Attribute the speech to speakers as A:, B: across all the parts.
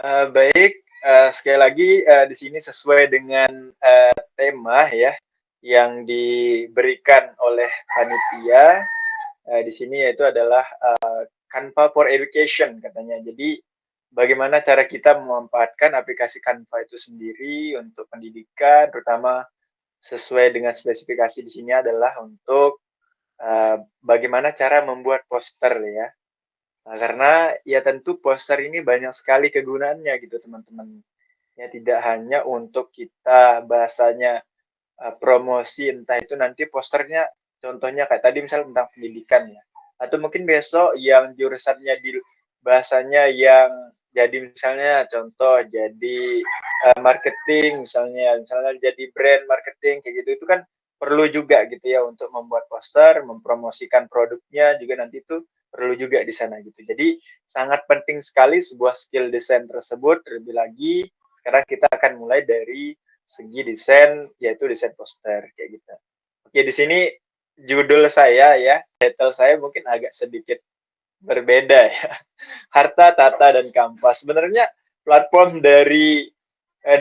A: Baik, sekali lagi, di sini sesuai dengan, tema ya, yang diberikan oleh panitia, di sini yaitu adalah, Canva for Education katanya. Jadi, bagaimana cara kita memanfaatkan aplikasi Canva itu sendiri untuk pendidikan, terutama sesuai dengan spesifikasi di sini adalah untuk, bagaimana cara membuat poster ya. Nah, karena ya tentu poster ini banyak sekali kegunaannya gitu teman-teman. Ya tidak hanya untuk kita bahasanya, promosi entah itu nanti posternya contohnya kayak tadi misal tentang pendidikan ya, atau mungkin besok yang jurusannya di bahasanya yang jadi misalnya contoh jadi, marketing misalnya jadi brand marketing kayak gitu, itu kan perlu juga gitu ya untuk membuat poster, mempromosikan produknya juga nanti itu perlu juga di sana gitu. Jadi sangat penting sekali sebuah skill desain tersebut, terlebih lagi sekarang kita akan mulai dari segi desain, yaitu desain poster kayak gitu. Oke, di sini judul saya ya, title saya mungkin agak sedikit berbeda ya. Harta, Tata, dan Kampas. Sebenarnya platform dari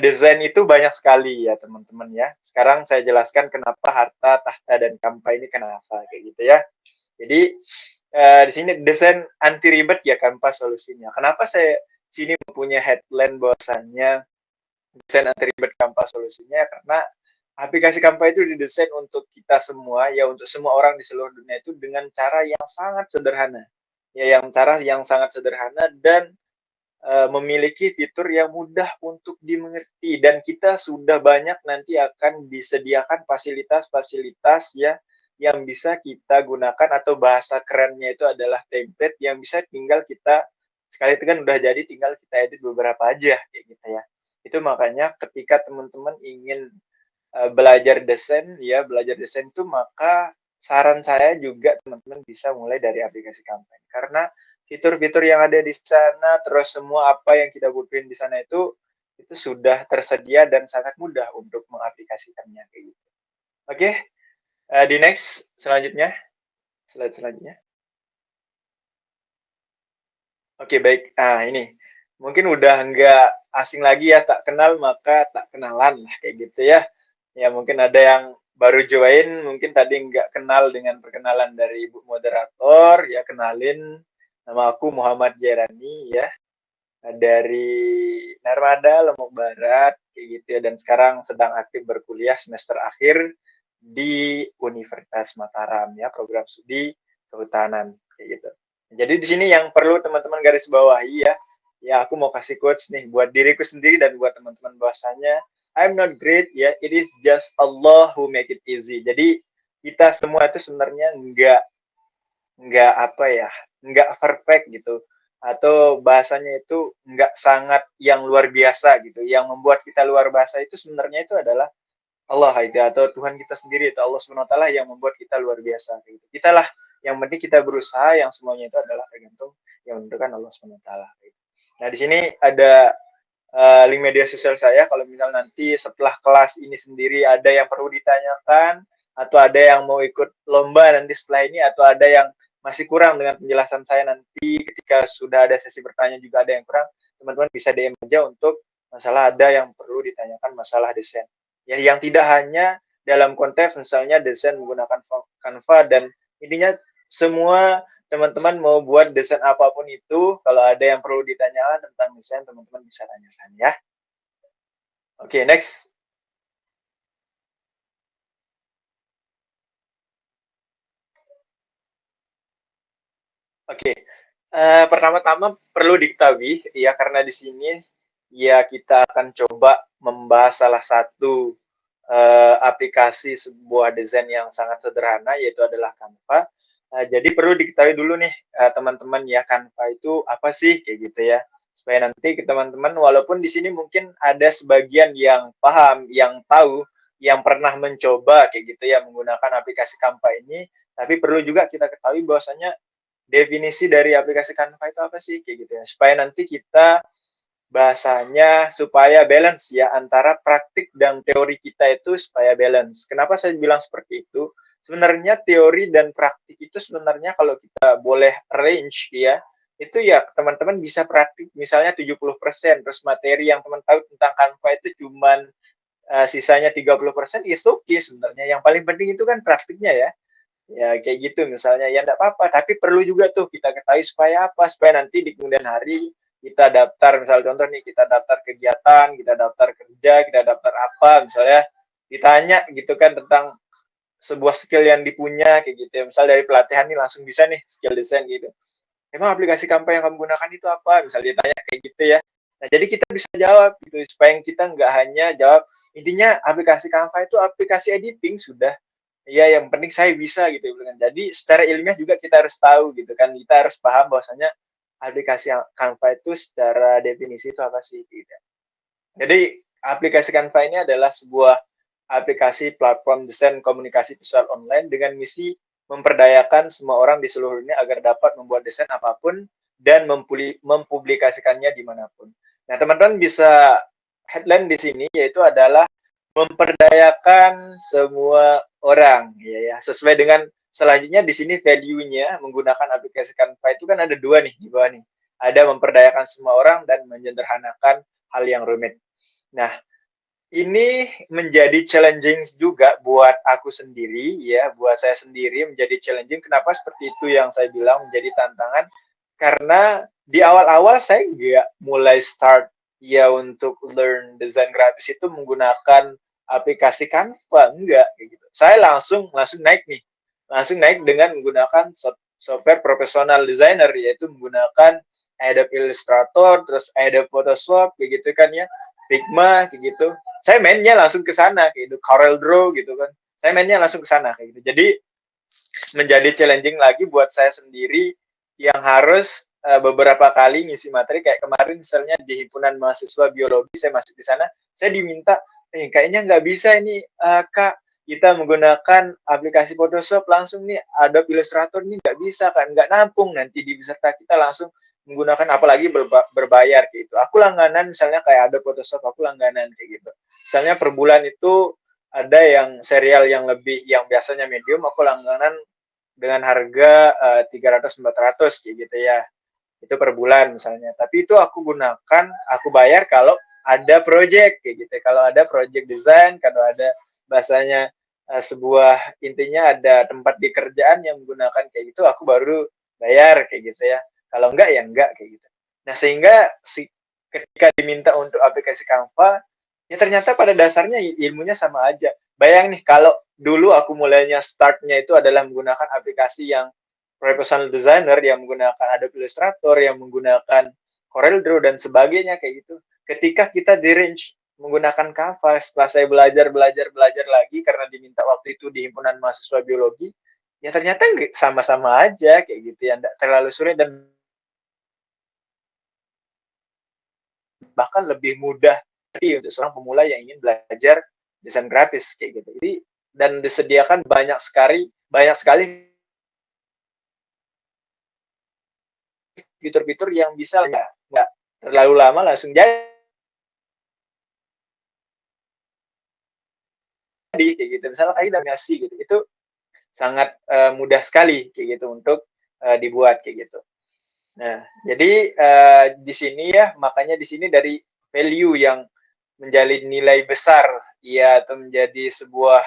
A: desain itu banyak sekali ya teman-teman ya. Sekarang saya jelaskan kenapa Harta, Tahta, dan Kampa ini kenapa kayak gitu ya. Jadi di sini desain anti ribet ya Kampas solusinya. Kenapa saya sini mempunyai headline bahwasanya desain anti ribet Canva solusinya karena aplikasi Canva itu didesain untuk kita semua ya untuk semua orang di seluruh dunia itu dengan cara yang sangat sederhana. Ya yang cara yang sangat sederhana dan memiliki fitur yang mudah untuk dimengerti dan kita sudah banyak nanti akan disediakan fasilitas-fasilitas ya yang bisa kita gunakan atau bahasa kerennya itu adalah template yang bisa tinggal kita sekali itu kan udah jadi tinggal kita edit beberapa aja kayak gitu ya. Itu makanya ketika teman-teman ingin belajar desain itu maka saran saya juga teman-teman bisa mulai dari aplikasi Canva. Karena fitur-fitur yang ada di sana, terus semua apa yang kita butuhin di sana itu sudah tersedia dan sangat mudah untuk mengaplikasikannya kayak gitu. Oke, di next selanjutnya, slide selanjutnya. Oke baik, ini mungkin udah nggak asing lagi ya, tak kenal maka tak kenalan lah kayak gitu ya. Ya mungkin ada yang baru join, mungkin tadi nggak kenal dengan perkenalan dari Ibu Moderator, ya kenalin nama aku Muhammad Jairani ya, dari Narmada, Lombok Barat, kayak gitu ya, dan sekarang sedang aktif berkuliah semester akhir di Universitas Mataram ya, program studi kehutanan, kayak gitu. Jadi di sini yang perlu teman-teman garis bawahi ya, ya aku mau kasih quotes nih buat diriku sendiri dan buat teman-teman bahwasanya I'm not great ya, it is just Allah who make it easy. Jadi kita semua itu sebenarnya nggak apa ya, nggak perfect gitu atau bahasanya itu nggak sangat yang luar biasa gitu. Yang membuat kita luar biasa itu sebenarnya itu adalah Allah itu atau Tuhan kita sendiri itu Allah SWT yang membuat kita luar biasa gitu. Kita lah yang penting kita berusaha, yang semuanya itu adalah tergantung yang menentukan Allah SWT gitu. Nah di sini ada link media sosial saya kalau misal nanti setelah kelas ini sendiri ada yang perlu ditanyakan atau ada yang mau ikut lomba nanti setelah ini atau ada yang masih kurang dengan penjelasan saya nanti ketika sudah ada sesi bertanya juga ada yang kurang, teman-teman bisa DM aja untuk masalah ada yang perlu ditanyakan masalah desain. Ya yang tidak hanya dalam konteks misalnya desain menggunakan Canva dan intinya semua teman-teman mau buat desain apapun itu, kalau ada yang perlu ditanyakan tentang desain, teman-teman bisa tanyakan ya. Oke, next. Oke, pertama-tama perlu diketahui ya karena di sini ya kita akan coba membahas salah satu aplikasi sebuah desain yang sangat sederhana yaitu adalah Canva. Jadi perlu diketahui dulu nih teman-teman ya Canva itu apa sih kayak gitu ya. Supaya nanti ke teman-teman walaupun di sini mungkin ada sebagian yang paham, yang tahu, yang pernah mencoba kayak gitu ya menggunakan aplikasi Canva ini, tapi perlu juga kita ketahui bahwasanya definisi dari aplikasi Canva itu apa sih kayak gitu ya. Supaya nanti kita bahasanya supaya balance ya antara praktik dan teori kita itu supaya balance. Kenapa saya bilang seperti itu? Sebenarnya teori dan praktik itu sebenarnya kalau kita boleh arrange ya, itu ya teman-teman bisa praktik misalnya 70%, terus materi yang teman tahu tentang Canva itu cuman sisanya 30%, is okay sebenarnya. Yang paling penting itu kan praktiknya ya. Ya kayak gitu misalnya, ya enggak apa-apa, tapi perlu juga tuh kita ketahui supaya apa? Supaya nanti di kemudian hari kita daftar, misal contoh nih, kita daftar kegiatan, kita daftar kerja, kita daftar apa, misalnya ditanya gitu kan tentang sebuah skill yang dipunya kayak gitu ya. Misal dari pelatihan nih langsung bisa nih skill desain gitu. Emang aplikasi Canva yang kamu gunakan itu apa? Misal ditanya kayak gitu ya. Nah, jadi kita bisa jawab gitu supaya kita nggak hanya jawab intinya aplikasi Canva itu aplikasi editing sudah. Iya, yang penting saya bisa gitu kan. Jadi secara ilmiah juga kita harus tahu gitu kan. Kita harus paham bahwasanya aplikasi Canva itu secara definisi itu apa sih gitu. Jadi aplikasi Canva ini adalah sebuah aplikasi platform desain komunikasi visual online dengan misi memperdayakan semua orang di seluruh dunia agar dapat membuat desain apapun dan mempublikasikannya dimanapun. Nah, teman-teman bisa headline di sini yaitu adalah memperdayakan semua orang, ya, sesuai dengan selanjutnya di sini value-nya menggunakan aplikasi Canva itu kan ada dua nih di bawah nih. Ada memperdayakan semua orang dan menyederhanakan hal yang rumit. Nah, ini menjadi challenging juga buat aku sendiri ya, buat saya sendiri menjadi challenging. Kenapa seperti itu yang saya bilang menjadi tantangan? Karena di awal-awal saya nggak mulai start ya untuk learn design grafis itu menggunakan aplikasi Canva, enggak kayak gitu. Saya langsung naik nih. Langsung naik dengan menggunakan software profesional designer yaitu menggunakan Adobe Illustrator, terus Adobe Photoshop kayak gitu kan ya. Figma kayak gitu. Saya mainnya langsung ke sana kayak gitu, Corel Draw gitu kan. Saya mainnya langsung ke sana kayak gitu. Jadi menjadi challenging lagi buat saya sendiri yang harus beberapa kali ngisi materi kayak kemarin misalnya di himpunan mahasiswa biologi saya masuk di sana, saya diminta kayaknya nggak bisa ini Kak, kita menggunakan aplikasi Photoshop langsung nih, Adobe Illustrator nih nggak bisa kan, nggak nampung nanti di peserta kita langsung menggunakan apalagi berbayar gitu. Aku langganan misalnya kayak Adobe Photoshop, aku langganan kayak gitu. Misalnya per bulan itu ada yang serial yang lebih yang biasanya medium, aku langganan dengan harga 300-400 kayak gitu ya. Itu per bulan misalnya. Tapi itu aku gunakan, aku bayar kalau ada project kayak gitu. Kalau ada project design, kalau ada bahasanya sebuah intinya ada tempat di kerjaan yang menggunakan kayak gitu, aku baru bayar kayak gitu ya. Kalau enggak ya enggak kayak gitu. Nah, sehingga ketika diminta untuk aplikasi Canva, ya ternyata pada dasarnya ilmunya sama aja. Bayang nih kalau dulu aku mulainya startnya itu adalah menggunakan aplikasi yang professional designer yang menggunakan Adobe Illustrator, yang menggunakan Corel Draw dan sebagainya kayak gitu. Ketika kita di range menggunakan Canva, setelah saya belajar lagi karena diminta waktu itu di himpunan mahasiswa biologi, ya ternyata sama-sama aja kayak gitu ya, enggak terlalu sulit dan bahkan lebih mudah untuk seorang pemula yang ingin belajar desain grafis kayak gitu. Jadi dan disediakan banyak sekali fitur-fitur yang bisa nggak terlalu lama langsung jadi kayak gitu. Misalnya kayak animasi gitu, itu sangat mudah sekali kayak gitu untuk dibuat kayak gitu. Nah, jadi di sini ya makanya di sini dari value yang menjalin nilai besar ya atau menjadi sebuah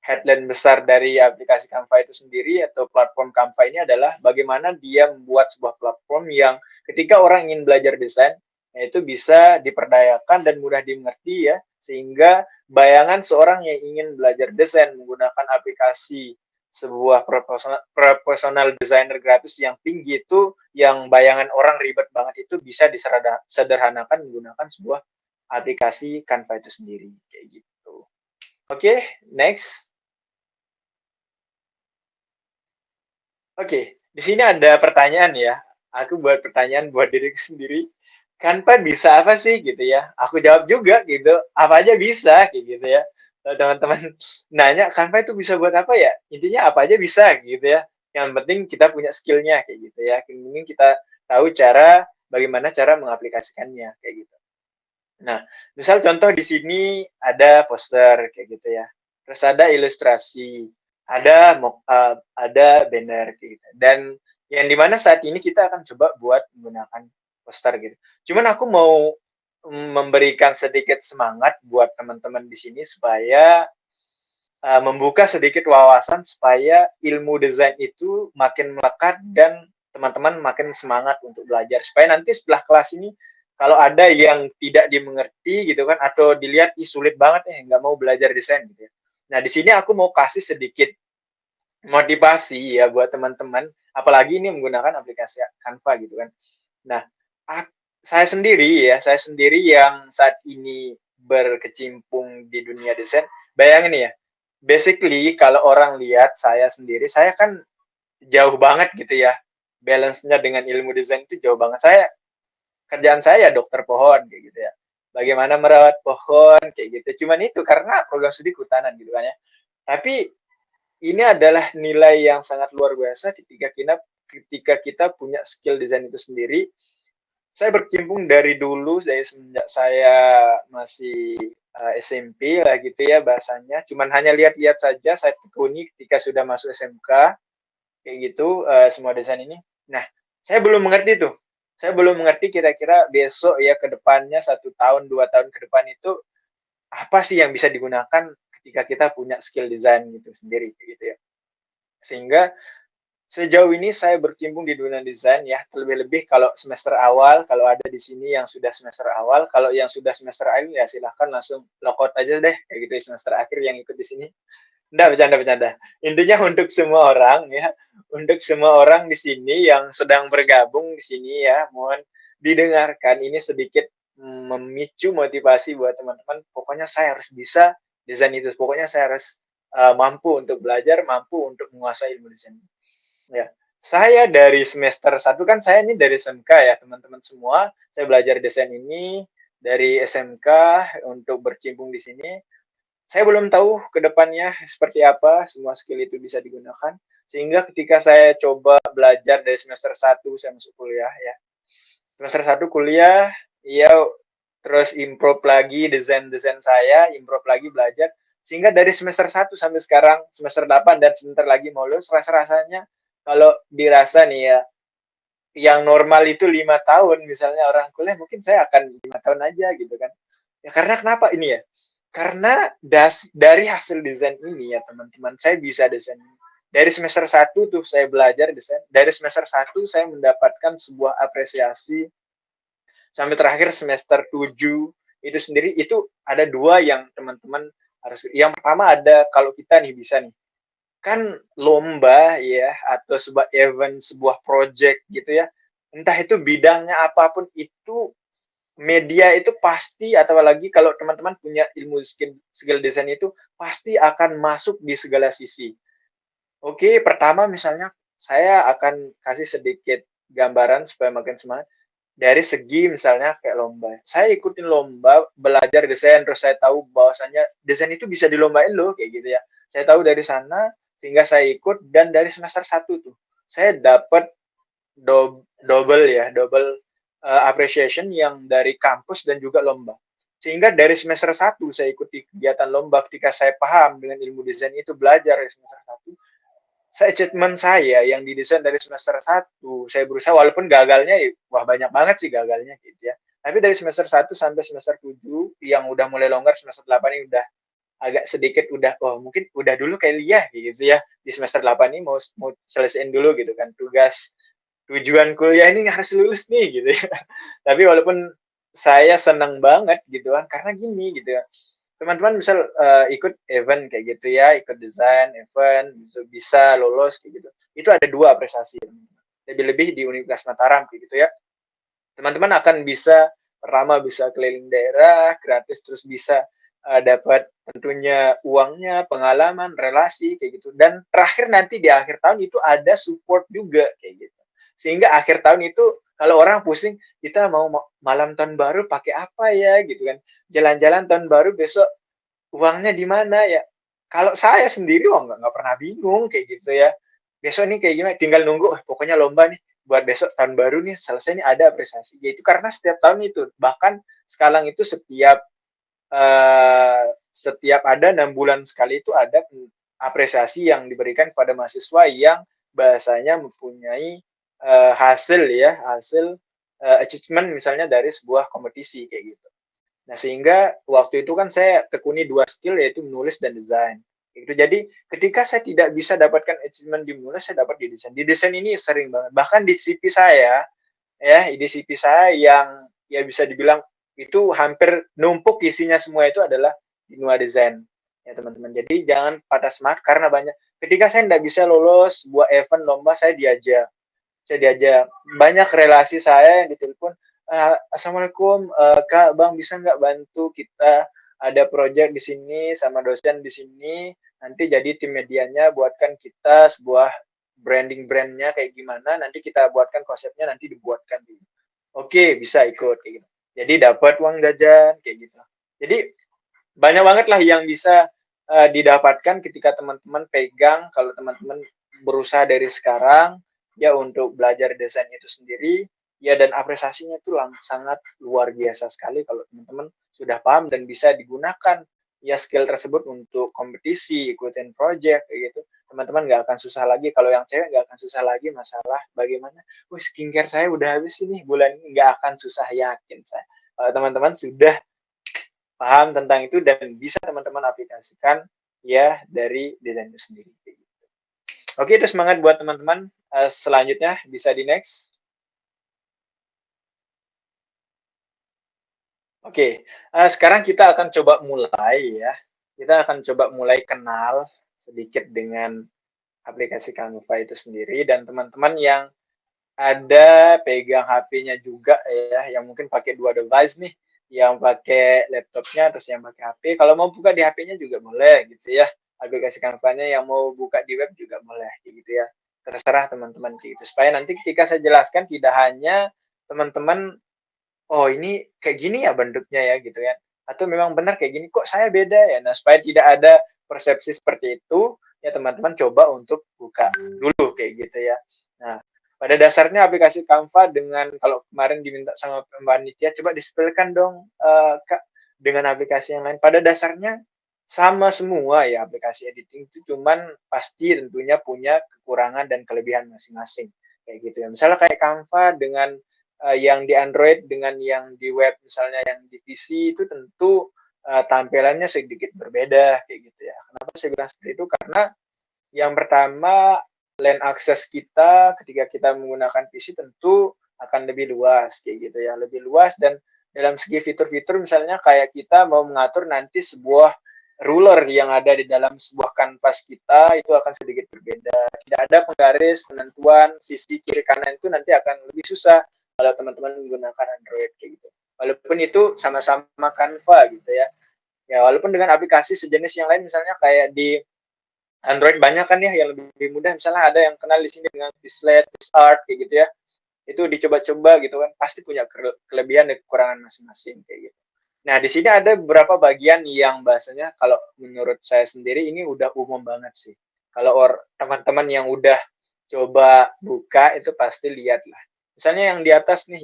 A: headline besar dari aplikasi Canva itu sendiri atau platform Canva ini adalah bagaimana dia membuat sebuah platform yang ketika orang ingin belajar desain itu bisa diperdayakan dan mudah dimengerti ya sehingga bayangan seorang yang ingin belajar desain menggunakan aplikasi sebuah profesional designer grafis yang tinggi itu yang bayangan orang ribet banget itu bisa disederhanakan menggunakan sebuah aplikasi Canva itu sendiri kayak gitu. Oke, next. Oke, di sini ada pertanyaan ya. Aku buat pertanyaan buat diriku sendiri. Canva bisa apa sih gitu ya? Aku jawab juga gitu. Apa aja bisa kayak gitu ya. Kalau teman-teman nanya Canva itu bisa buat apa ya? Intinya apa aja bisa gitu ya. Yang penting kita punya skillnya kayak gitu ya. Mungkin kita tahu bagaimana cara mengaplikasikannya kayak gitu. Nah, misal contoh di sini ada poster kayak gitu ya. Terus ada ilustrasi, ada banner gitu. Dan yang dimana saat ini kita akan coba buat menggunakan poster gitu. Cuman aku mau memberikan sedikit semangat buat teman-teman di sini supaya membuka sedikit wawasan supaya ilmu desain itu makin melekat dan teman-teman makin semangat untuk belajar supaya nanti setelah kelas ini kalau ada yang tidak dimengerti gitu kan atau dilihat sulit banget nggak mau belajar desain gitu ya. Nah di sini aku mau kasih sedikit motivasi ya buat teman-teman, apalagi ini menggunakan aplikasi Canva gitu kan. Nah, saya sendiri yang saat ini berkecimpung di dunia desain, bayangin ya, basically kalau orang lihat saya sendiri, saya kan jauh banget gitu ya, balance-nya dengan ilmu desain itu jauh banget. Kerjaan saya dokter pohon kayak gitu ya. Bagaimana merawat pohon kayak gitu. Cuman itu karena program studi kehutanan gitu kan ya. Tapi ini adalah nilai yang sangat luar biasa ketika kita punya skill desain itu sendiri. Saya berkecimpung dari dulu, dari semenjak saya masih SMP lah gitu ya bahasanya. Cuman hanya lihat-lihat saja, saya tekuni ketika sudah masuk SMK kayak gitu semua desain ini. Nah, saya belum mengerti tuh. Saya belum mengerti kira-kira besok ya ke depannya 1 tahun 2 tahun ke depan itu apa sih yang bisa digunakan ketika kita punya skill desain gitu sendiri gitu ya. Sehingga sejauh ini saya berkecimpung di dunia desain ya, terlebih-lebih kalau semester awal, kalau ada di sini yang sudah semester awal, kalau yang sudah semester akhir ya silahkan langsung lockout aja deh, kayak gitu semester akhir yang ikut di sini. Enggak, bercanda-bercanda. Intinya untuk semua orang ya, untuk semua orang di sini yang sedang bergabung di sini ya, mohon didengarkan ini sedikit memicu motivasi buat teman-teman. Pokoknya saya harus bisa desain itu. Pokoknya saya harus mampu untuk belajar, mampu untuk menguasai ilmu desain. Ya, saya dari semester 1 kan saya ini dari SMK ya teman-teman semua. Saya belajar desain ini dari SMK untuk berkecimpung di sini. Saya belum tahu ke depannya seperti apa semua skill itu bisa digunakan. Sehingga ketika saya coba belajar dari semester 1 saya masuk kuliah ya. Semester 1 kuliah, ya terus improve lagi desain-desain saya, improve lagi belajar. Sehingga dari semester 1 sampai sekarang semester 8 dan sebentar lagi mau lulus, rasa-rasanya kalau dirasa nih ya, yang normal itu 5 tahun misalnya orang kuliah mungkin saya akan 5 tahun aja gitu kan. Ya karena kenapa ini ya? Karena dari hasil desain ini ya teman-teman, saya bisa desain. Dari semester 1 tuh saya belajar desain. Dari semester 1 saya mendapatkan sebuah apresiasi sampai terakhir semester 7 itu sendiri itu ada dua yang teman-teman harus. Yang pertama ada kalau kita nih bisa nih kan lomba ya atau sebuah event, sebuah project gitu ya. Entah itu bidangnya apapun itu media itu pasti atau lagi kalau teman-teman punya ilmu skill desain itu pasti akan masuk di segala sisi. Oke, pertama misalnya saya akan kasih sedikit gambaran supaya makin semangat. Dari segi misalnya kayak lomba. Saya ikutin lomba, belajar desain, terus saya tahu bahwasannya desain itu bisa dilombain loh, kayak gitu ya. Saya tahu dari sana, sehingga saya ikut, dan dari semester 1 tuh, saya dapat double ya, double appreciation yang dari kampus dan juga lomba. Sehingga dari semester 1 saya ikuti kegiatan lomba ketika saya paham dengan ilmu desain itu belajar dari semester 1 achievement saya yang didesain dari semester 1, saya berusaha walaupun gagalnya wah banyak banget sih gagalnya gitu ya. Tapi dari semester 1 sampai semester 7 yang udah mulai longgar semester 8 ini udah agak sedikit udah oh mungkin udah dulu kayak Lia gitu ya. Di semester 8 ini mau selesaiin dulu gitu kan tugas tujuan kuliah ini harus lulus nih gitu ya. Tapi walaupun saya senang banget gitu kan karena gini gitu ya teman-teman misal ikut event kayak gitu ya, ikut desain event, bisa lolos kayak gitu. Itu ada dua prestasi. Lebih-lebih di Universitas Mataram kayak gitu ya. Teman-teman akan bisa pertama bisa keliling daerah gratis terus bisa dapat tentunya uangnya, pengalaman, relasi kayak gitu. Dan terakhir nanti di akhir tahun itu ada support juga kayak gitu. Sehingga akhir tahun itu kalau orang pusing kita mau malam tahun baru pakai apa ya gitu kan. Jalan-jalan tahun baru besok uangnya di mana ya? Kalau saya sendiri wah nggak pernah bingung kayak gitu ya. Besok nih kayak gimana? Tinggal nunggu, pokoknya lomba nih buat besok tahun baru nih selesai nih ada apresiasi. Ya itu karena setiap tahun itu bahkan sekarang itu setiap ada 6 bulan sekali itu ada apresiasi yang diberikan kepada mahasiswa yang bahasanya mempunyai hasil ya, hasil achievement misalnya dari sebuah kompetisi kayak gitu. Nah, sehingga waktu itu kan saya tekuni 2 skill yaitu menulis dan desain. Gitu. Jadi ketika saya tidak bisa dapatkan achievement di menulis, saya dapat di desain. Di desain ini sering banget. Bahkan di CV saya ya, di CV saya yang ya bisa dibilang itu hampir numpuk isinya semua itu adalah di benua desain. Ya, teman-teman. Jadi jangan patah semangat karena banyak ketika saya tidak bisa lolos sebuah event lomba, saya diajak banyak relasi saya yang ditelepon, assalamualaikum kak, bang bisa nggak bantu kita ada project di sini sama dosen di sini, nanti jadi tim medianya buatkan kita sebuah brandingnya kayak gimana, nanti kita buatkan konsepnya, nanti dibuatkan gitu. Oke, bisa ikut kayak gitu. Jadi dapat uang jajan kayak gitu. Jadi banyak banget lah yang bisa didapatkan ketika teman-teman pegang, kalau teman-teman berusaha dari sekarang ya untuk belajar desain itu sendiri ya, dan apresiasinya itu sangat luar biasa sekali kalau teman-teman sudah paham dan bisa digunakan ya skill tersebut untuk kompetisi, ikutin project kayak gitu. Teman-teman nggak akan susah lagi, kalau yang cewek nggak akan susah lagi masalah bagaimana, skincare saya udah habis ini bulan ini, nggak akan susah, yakin saya. Kalau teman-teman sudah paham tentang itu dan bisa teman-teman aplikasikan ya dari desain itu sendiri. Oke, itu semangat buat teman-teman. Selanjutnya bisa di next. Oke, sekarang kita akan coba mulai ya. Kita akan coba mulai kenal sedikit dengan aplikasi Canva itu sendiri, dan teman-teman yang ada pegang HP-nya juga ya, yang mungkin pakai 2 device nih, yang pakai laptopnya terus yang pakai HP. Kalau mau buka di HP-nya juga boleh gitu ya. Aplikasi Canva-nya yang mau buka di web juga boleh gitu ya. Terserah teman-teman gitu. Supaya nanti ketika saya jelaskan tidak hanya teman-teman, oh ini kayak gini ya bentuknya ya gitu ya. Atau memang benar kayak gini, kok saya beda ya. Nah, supaya tidak ada persepsi seperti itu, ya teman-teman coba untuk buka dulu kayak gitu ya. Nah, pada dasarnya aplikasi Canva dengan kalau kemarin diminta sama panitia, coba dispelkan dong Kak dengan aplikasi yang lain. Pada dasarnya sama semua ya aplikasi editing itu, cuman pasti tentunya punya kekurangan dan kelebihan masing-masing kayak gitu ya. Misalnya kayak Canva dengan yang di Android dengan yang di web misalnya yang di PC itu tentu tampilannya sedikit berbeda kayak gitu ya. Kenapa saya bilang seperti itu? Karena yang pertama, LAN akses kita ketika kita menggunakan PC tentu akan lebih luas kayak gitu ya, lebih luas, dan dalam segi fitur-fitur misalnya kayak kita mau mengatur nanti sebuah ruler yang ada di dalam sebuah kanvas kita itu akan sedikit berbeda. Tidak ada penggaris, penentuan sisi kiri kanan itu nanti akan lebih susah kalau teman-teman menggunakan Android kayak gitu. Walaupun itu sama-sama Canva gitu ya. Ya, walaupun dengan aplikasi sejenis yang lain misalnya kayak di Android banyak kan ya yang lebih mudah, misalnya ada yang kenal di sini dengan Quizlet, Quizart kayak gitu ya. Itu dicoba-coba gitu kan, pasti punya kelebihan dan kekurangan masing-masing kayak gitu. Nah, di sini ada beberapa bagian yang bahasanya kalau menurut saya sendiri ini udah umum banget sih. Kalau teman-teman yang udah coba buka itu pasti lihat lah. Misalnya yang di atas nih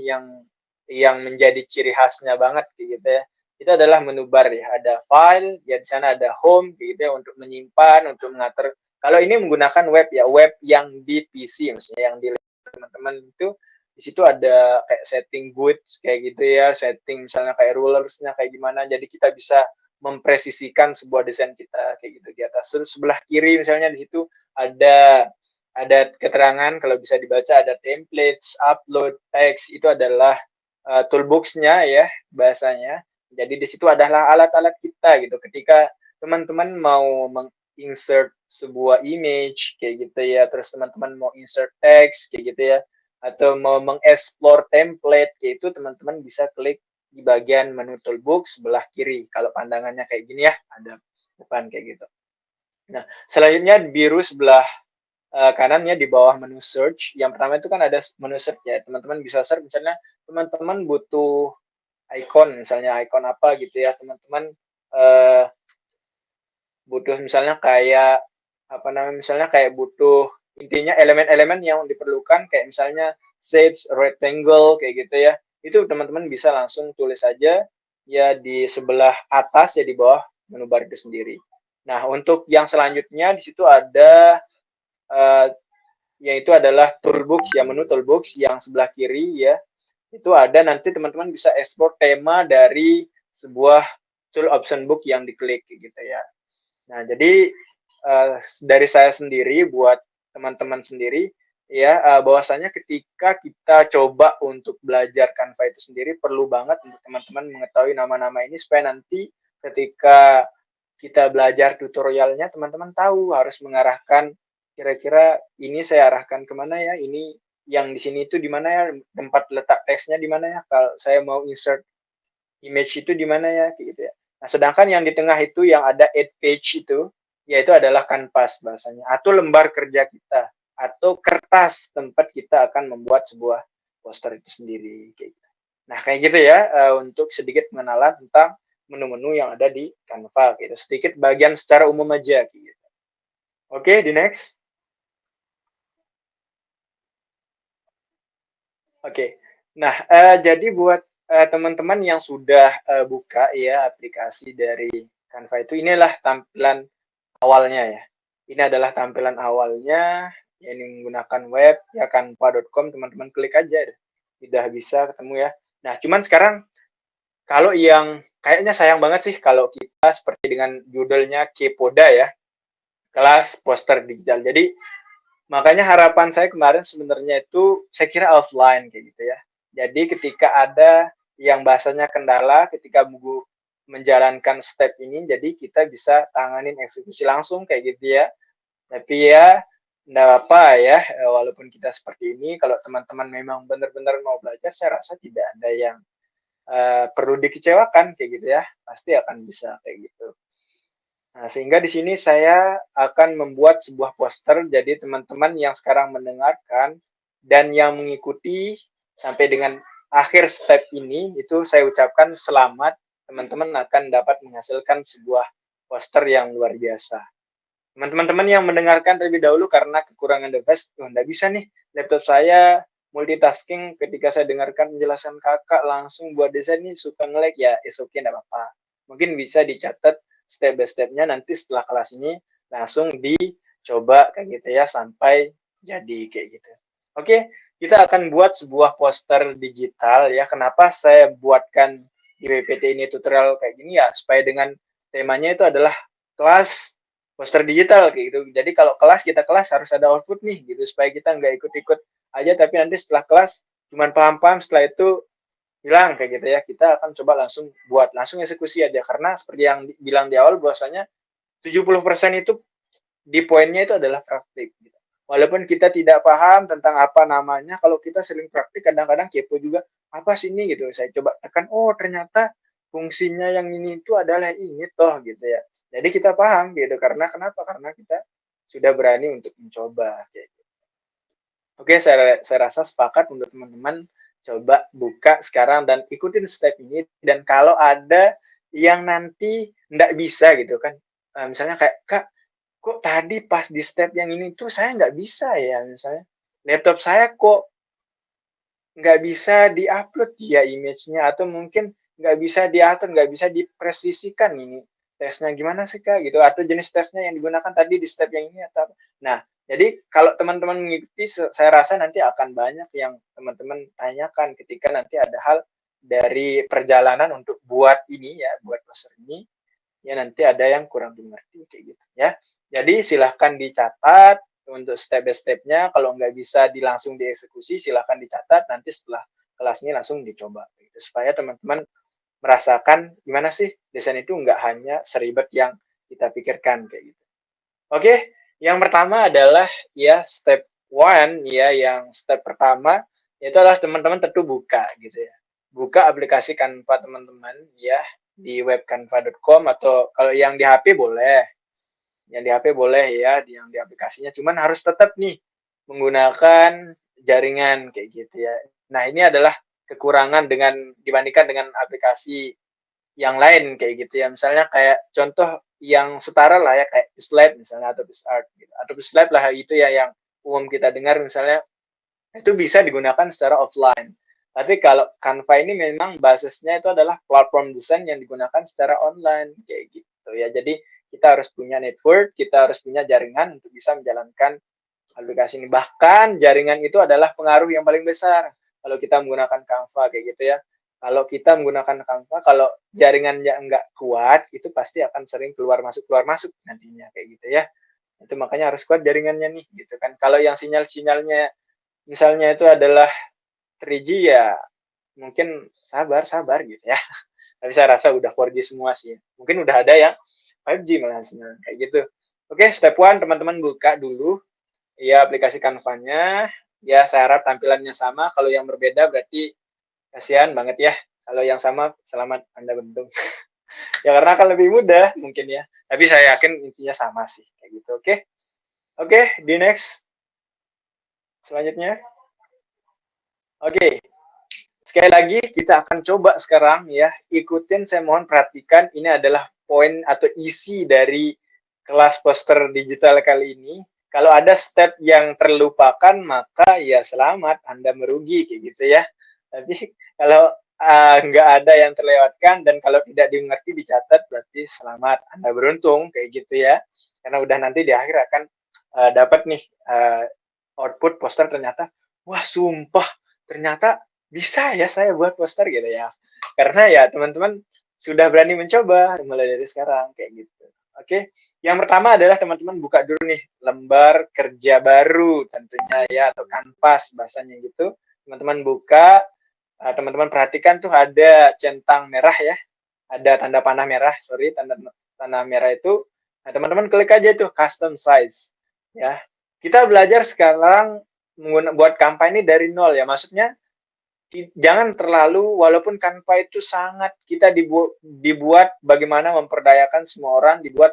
A: yang menjadi ciri khasnya banget kayak gitu ya. Itu adalah menu bar ya. Ada file, ya di sana ada home kayak gitu ya untuk menyimpan, untuk mengatur. Kalau ini menggunakan web ya, web yang di PC maksudnya yang di teman-teman itu di situ ada kayak setting goods kayak gitu ya, setting misalnya kayak rulersnya kayak gimana, jadi kita bisa mempresisikan sebuah desain kita kayak gitu di atas. Terus sebelah kiri misalnya di situ ada keterangan, kalau bisa dibaca ada templates, upload, text, itu adalah toolbox-nya ya bahasanya. Jadi di situ adalah alat-alat kita gitu. Ketika teman-teman mau insert sebuah image kayak gitu ya, terus teman-teman mau insert text kayak gitu ya, atau mau mengeksplor template kayak itu, teman-teman bisa klik di bagian menu toolbox sebelah kiri. Kalau pandangannya kayak gini ya, ada depan kayak gitu. Nah, selanjutnya biru sebelah kanannya di bawah menu search. Yang pertama itu kan ada menu search ya. Teman-teman bisa search misalnya teman-teman butuh icon, misalnya icon apa gitu ya. Teman-teman butuh misalnya kayak apa namanya, misalnya kayak butuh intinya elemen-elemen yang diperlukan kayak misalnya shapes, rectangle kayak gitu ya. Itu teman-teman bisa langsung tulis saja ya di sebelah atas ya di bawah menu bar itu sendiri. Nah, untuk yang selanjutnya di situ ada yaitu adalah toolbox ya, menu toolbox yang sebelah kiri ya. Itu ada nanti teman-teman bisa ekspor tema dari sebuah tool option book yang diklik gitu ya. Nah, jadi dari saya sendiri buat teman-teman sendiri ya, bahwasanya ketika kita coba untuk belajar Canva itu sendiri perlu banget untuk teman-teman mengetahui nama-nama ini supaya nanti ketika kita belajar tutorialnya teman-teman tahu harus mengarahkan kira-kira ini saya arahkan kemana ya, ini yang di sini itu di mana ya, tempat letak teksnya di mana ya, kalau saya mau insert image itu di mana ya, kayak gitu ya. Nah, sedangkan yang di tengah itu yang ada add page itu, yaitu adalah kanvas bahasanya, atau lembar kerja kita, atau kertas tempat kita akan membuat sebuah poster itu sendiri, kayak gitu. Nah, kayak gitu ya, untuk sedikit pengenalan tentang menu-menu yang ada di Canva, gitu. Sedikit bagian secara umum aja, gitu. Oke, di next. Oke. Nah, jadi buat teman-teman yang sudah buka ya aplikasi dari Canva itu, inilah tampilan awalnya ya. Ini adalah tampilan awalnya, ya ini menggunakan web ya canva.com, teman-teman klik aja udah bisa ketemu ya. Nah, cuman sekarang kalau yang kayaknya sayang banget sih kalau kita seperti dengan judulnya Kepoda ya, kelas poster digital. Jadi makanya harapan saya kemarin sebenarnya itu saya kira offline kayak gitu ya. Jadi ketika ada yang bahasanya kendala ketika menjalankan step ini, jadi kita bisa tanganin eksekusi langsung kayak gitu ya. Tapi ya enggak apa ya, walaupun kita seperti ini, kalau teman-teman memang benar-benar mau belajar, saya rasa tidak ada yang perlu dikecewakan kayak gitu ya. Pasti akan bisa kayak gitu. Nah, sehingga di sini saya akan membuat sebuah poster, jadi teman-teman yang sekarang mendengarkan dan yang mengikuti sampai dengan akhir step ini, itu saya ucapkan selamat, teman-teman akan dapat menghasilkan sebuah poster yang luar biasa. Teman-teman yang mendengarkan terlebih dahulu karena kekurangan device, nggak bisa nih, laptop saya multitasking ketika saya dengarkan penjelasan kakak langsung buat desain ini suka nge-lag ya, is okay, nggak apa-apa. Mungkin bisa dicatat step by step-nya nanti setelah kelas ini langsung dicoba kayak gitu ya sampai jadi kayak gitu. Oke, kita akan buat sebuah poster digital ya. Kenapa saya buatkan di WPT ini tutorial kayak gini ya, supaya dengan temanya itu adalah kelas poster digital kayak gitu. Jadi kalau kita kelas harus ada output nih gitu supaya kita nggak ikut-ikut aja tapi nanti setelah kelas cuman paham-paham setelah itu hilang kayak gitu ya. Kita akan coba langsung buat, langsung eksekusi aja karena seperti yang bilang di awal bahwasanya 70% itu di poinnya itu adalah praktik gitu. Walaupun kita tidak paham tentang apa namanya, kalau kita sering praktik kadang-kadang kepo juga, apa sih ini gitu. Saya coba tekan, oh ternyata fungsinya yang ini itu adalah ini toh gitu ya. Jadi kita paham gitu karena kenapa? Karena kita sudah berani untuk mencoba kayak gitu. Oke, saya rasa sepakat untuk teman-teman coba buka sekarang dan ikutin step ini dan kalau ada yang nanti nggak bisa gitu kan, misalnya kayak, "Kak, kok tadi pas di step yang ini tuh saya nggak bisa ya," misalnya, "laptop saya kok nggak bisa di-upload ya image-nya atau mungkin nggak bisa diatur, nggak bisa dipresisikan ini tesnya gimana sih Kak gitu, atau jenis tesnya yang digunakan tadi di step yang ini atau apa. Nah, jadi kalau teman-teman mengikuti saya rasa nanti akan banyak yang teman-teman tanyakan ketika nanti ada hal dari perjalanan untuk buat ini ya, buat poster ini, ya nanti ada yang kurang dimengerti kayak gitu ya. Jadi silahkan dicatat untuk step by step-nya, kalau nggak bisa langsung dieksekusi silahkan dicatat, nanti setelah kelas ini langsung dicoba gitu. Supaya teman-teman merasakan gimana sih desain itu nggak hanya seribet yang kita pikirkan kayak gitu. Oke, yang pertama adalah ya step one ya, yang step pertama itu adalah teman-teman tentu buka gitu ya. Buka aplikasi Canva teman-teman ya di web canva.com atau kalau yang di HP boleh. Yang di HP boleh ya, yang di aplikasinya. Cuman harus tetap nih menggunakan jaringan kayak gitu ya. Nah, ini adalah kekurangan dibandingkan dengan aplikasi yang lain kayak gitu ya. Misalnya kayak contoh yang setara lah ya kayak Slide misalnya atau Art gitu. Atau Slide lah itu ya yang umum kita dengar misalnya itu bisa digunakan secara offline. Tapi kalau Canva ini memang basisnya itu adalah platform desain yang digunakan secara online kayak gitu ya. Jadi kita harus punya network, kita harus punya jaringan untuk bisa menjalankan aplikasi ini. Bahkan jaringan itu adalah pengaruh yang paling besar kalau kita menggunakan Canva kayak gitu ya. Kalau kita menggunakan Canva, kalau jaringannya enggak kuat, itu pasti akan sering keluar masuk nantinya kayak gitu ya. Itu makanya harus kuat jaringannya nih gitu kan. Kalau yang sinyalnya misalnya itu adalah 3G ya mungkin sabar gitu ya. Tapi saya rasa udah 4G semua sih. Mungkin udah ada yang 5G malah sinyal kayak gitu. Oke, step 1 teman-teman buka dulu ya aplikasi Canva-nya. Ya, saya harap tampilannya sama. Kalau yang berbeda berarti kasihan banget ya. Kalau yang sama, selamat Anda beruntung. Ya karena akan lebih mudah mungkin ya. Tapi saya yakin intinya sama sih kayak gitu. Oke. Oke, di next. Selanjutnya. Oke. Sekali lagi kita akan coba sekarang ya. Ikutin, saya mohon perhatikan, ini adalah poin atau isi dari kelas poster digital kali ini. Kalau ada step yang terlupakan, maka ya selamat, Anda merugi kayak gitu ya. Tapi kalau nggak ada yang terlewatkan dan kalau tidak dimengerti dicatat, berarti selamat, Anda beruntung kayak gitu ya. Karena udah nanti di akhir akan dapat nih output poster ternyata, wah sumpah ternyata bisa ya saya buat poster gitu ya. Karena ya teman-teman sudah berani mencoba mulai dari sekarang kayak gitu. Oke, yang pertama adalah teman-teman buka dulu nih lembar kerja baru tentunya ya atau kanvas bahasanya gitu. Teman-teman buka, teman-teman perhatikan tuh ada centang merah ya, ada tanda panah merah, tanda merah itu. Nah, teman-teman klik aja itu custom size ya. Kita belajar sekarang buat kampanye dari nol ya, maksudnya jangan terlalu, walaupun Canva itu sangat kita dibuat bagaimana memperdayakan semua orang, dibuat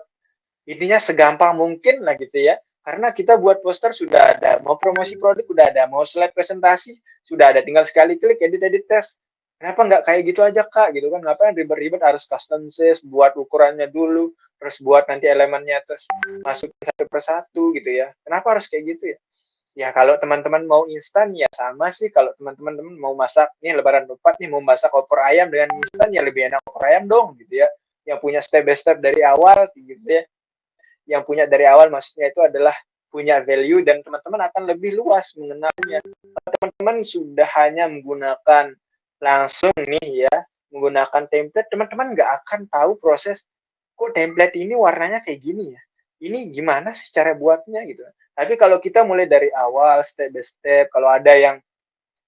A: intinya segampang mungkin lah gitu ya. Karena kita buat poster sudah ada, mau promosi produk sudah ada, mau slide presentasi sudah ada, tinggal sekali klik edit tes. Kenapa nggak kayak gitu aja Kak gitu kan? Kenapa ribet-ribet harus custom size, buat ukurannya dulu, terus buat nanti elemennya terus masukin satu persatu gitu ya. Kenapa harus kayak gitu ya? Ya kalau teman-teman mau instan ya sama sih, kalau teman-teman mau masak nih lebaran 4 nih mau masak opor ayam dengan instan ya lebih enak opor ayam dong gitu ya. Yang punya step by step dari awal gitu ya. Yang punya dari awal maksudnya itu adalah punya value dan teman-teman akan lebih luas mengenalnya. Teman-teman sudah hanya menggunakan langsung nih ya, menggunakan template, teman-teman nggak akan tahu proses kok template ini warnanya kayak gini ya. Ini gimana sih cara buatnya gitu. Tapi kalau kita mulai dari awal, step by step, kalau ada yang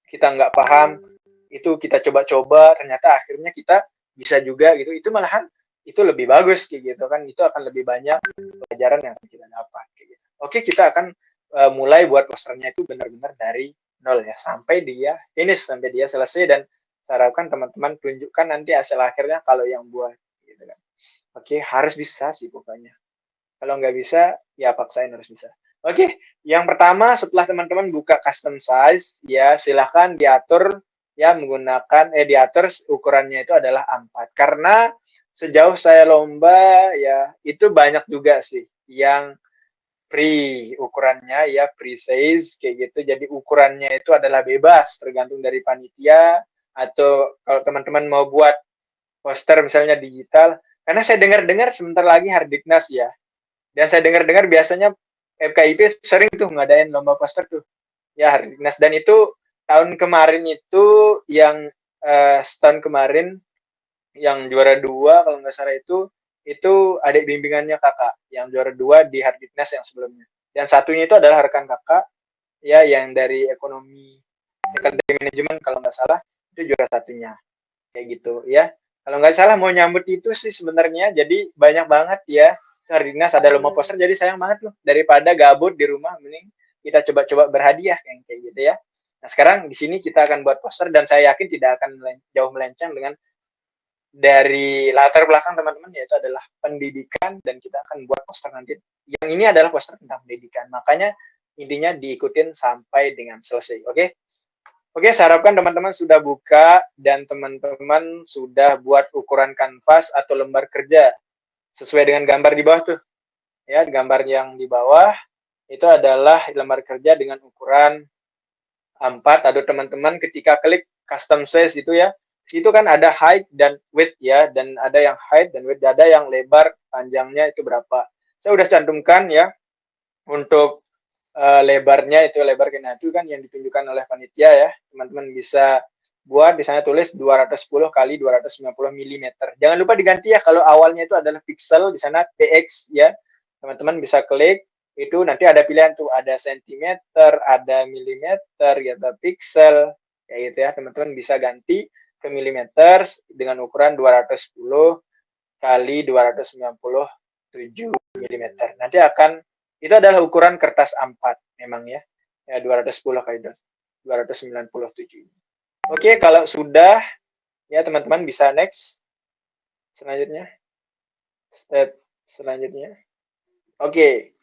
A: kita nggak paham, itu kita coba-coba, ternyata akhirnya kita bisa juga gitu. Itu malahan itu lebih bagus kayak gitu kan. Itu akan lebih banyak pelajaran yang kita dapat kayak gitu. Oke, kita akan mulai buat posternya itu benar-benar dari nol ya, sampai dia finish, sampai dia selesai dan saya harapkan teman-teman tunjukkan nanti hasil akhirnya kalau yang buat gitu kan. Oke, harus bisa sih pokoknya. Kalau nggak bisa, ya paksain harus bisa. Oke, yang pertama setelah teman-teman buka custom size, ya silahkan diatur ya menggunakan, diatur ukurannya itu adalah A4. Karena sejauh saya lomba ya itu banyak juga sih yang free ukurannya ya, free size kayak gitu. Jadi ukurannya itu adalah bebas tergantung dari panitia atau kalau teman-teman mau buat poster misalnya digital. Karena saya dengar-dengar sebentar lagi Hardiknas ya. Dan saya dengar-dengar biasanya FKIP sering tuh ngadain lomba poster tuh. Ya, Hardiknas. Dan itu tahun kemarin itu yang tahun kemarin yang juara 2 kalau nggak salah itu adik bimbingannya kakak yang juara 2 di Hardiknas yang sebelumnya. Dan satunya itu adalah rekan kakak ya yang dari ekonomi manajemen kalau nggak salah itu juara satunya kayak gitu ya. Kalau nggak salah mau nyambut itu sih sebenarnya, jadi banyak banget ya Hardiknas ada lomba poster, jadi sayang banget loh daripada gabut di rumah, mending kita coba-coba berhadiah kayak gitu ya. Nah sekarang di sini kita akan buat poster dan saya yakin tidak akan jauh melenceng dengan dari latar belakang teman-teman, yaitu adalah pendidikan dan kita akan buat poster nanti. Yang ini adalah poster tentang pendidikan, makanya intinya diikutin sampai dengan selesai. Oke, saya harapkan teman-teman sudah buka dan teman-teman sudah buat ukuran kanvas atau lembar kerja sesuai dengan gambar di bawah tuh. Ya, gambar yang di bawah itu adalah lembar kerja dengan ukuran A4 atau teman-teman ketika klik custom size itu ya. Situ kan ada height dan width ya, dan ada yang height dan width, ada yang lebar panjangnya itu berapa. Saya udah cantumkan ya untuk lebarnya itu lebar nah itu kan yang ditunjukkan oleh panitia ya. Teman-teman bisa buat di sana tulis 210 kali 290 mm. Jangan lupa diganti ya kalau awalnya itu adalah pixel di sana px ya. Teman-teman bisa klik itu nanti ada pilihan tuh ada sentimeter, ada milimeter, ya ada pixel kayak gitu ya. Teman-teman bisa ganti ke milimeter dengan ukuran 210 kali 297 mm. Nanti akan itu adalah ukuran kertas A4 memang ya. 210 kali 297. Oke, kalau sudah ya teman-teman bisa next selanjutnya. Step selanjutnya. Oke.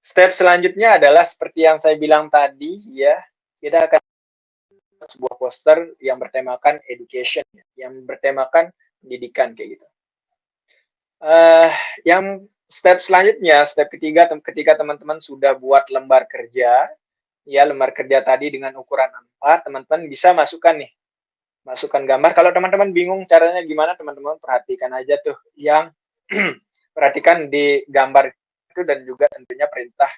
A: Step selanjutnya adalah seperti yang saya bilang tadi ya, kita akan sebuah poster yang bertemakan education, yang bertemakan pendidikan kayak gitu. Yang step selanjutnya, step ketiga, ketika teman-teman sudah buat lembar kerja, ya lembar kerja tadi dengan ukuran 4, teman-teman bisa masukkan nih, masukkan gambar. Kalau teman-teman bingung caranya gimana, teman-teman perhatikan aja tuh yang perhatikan di gambar itu dan juga tentunya perintah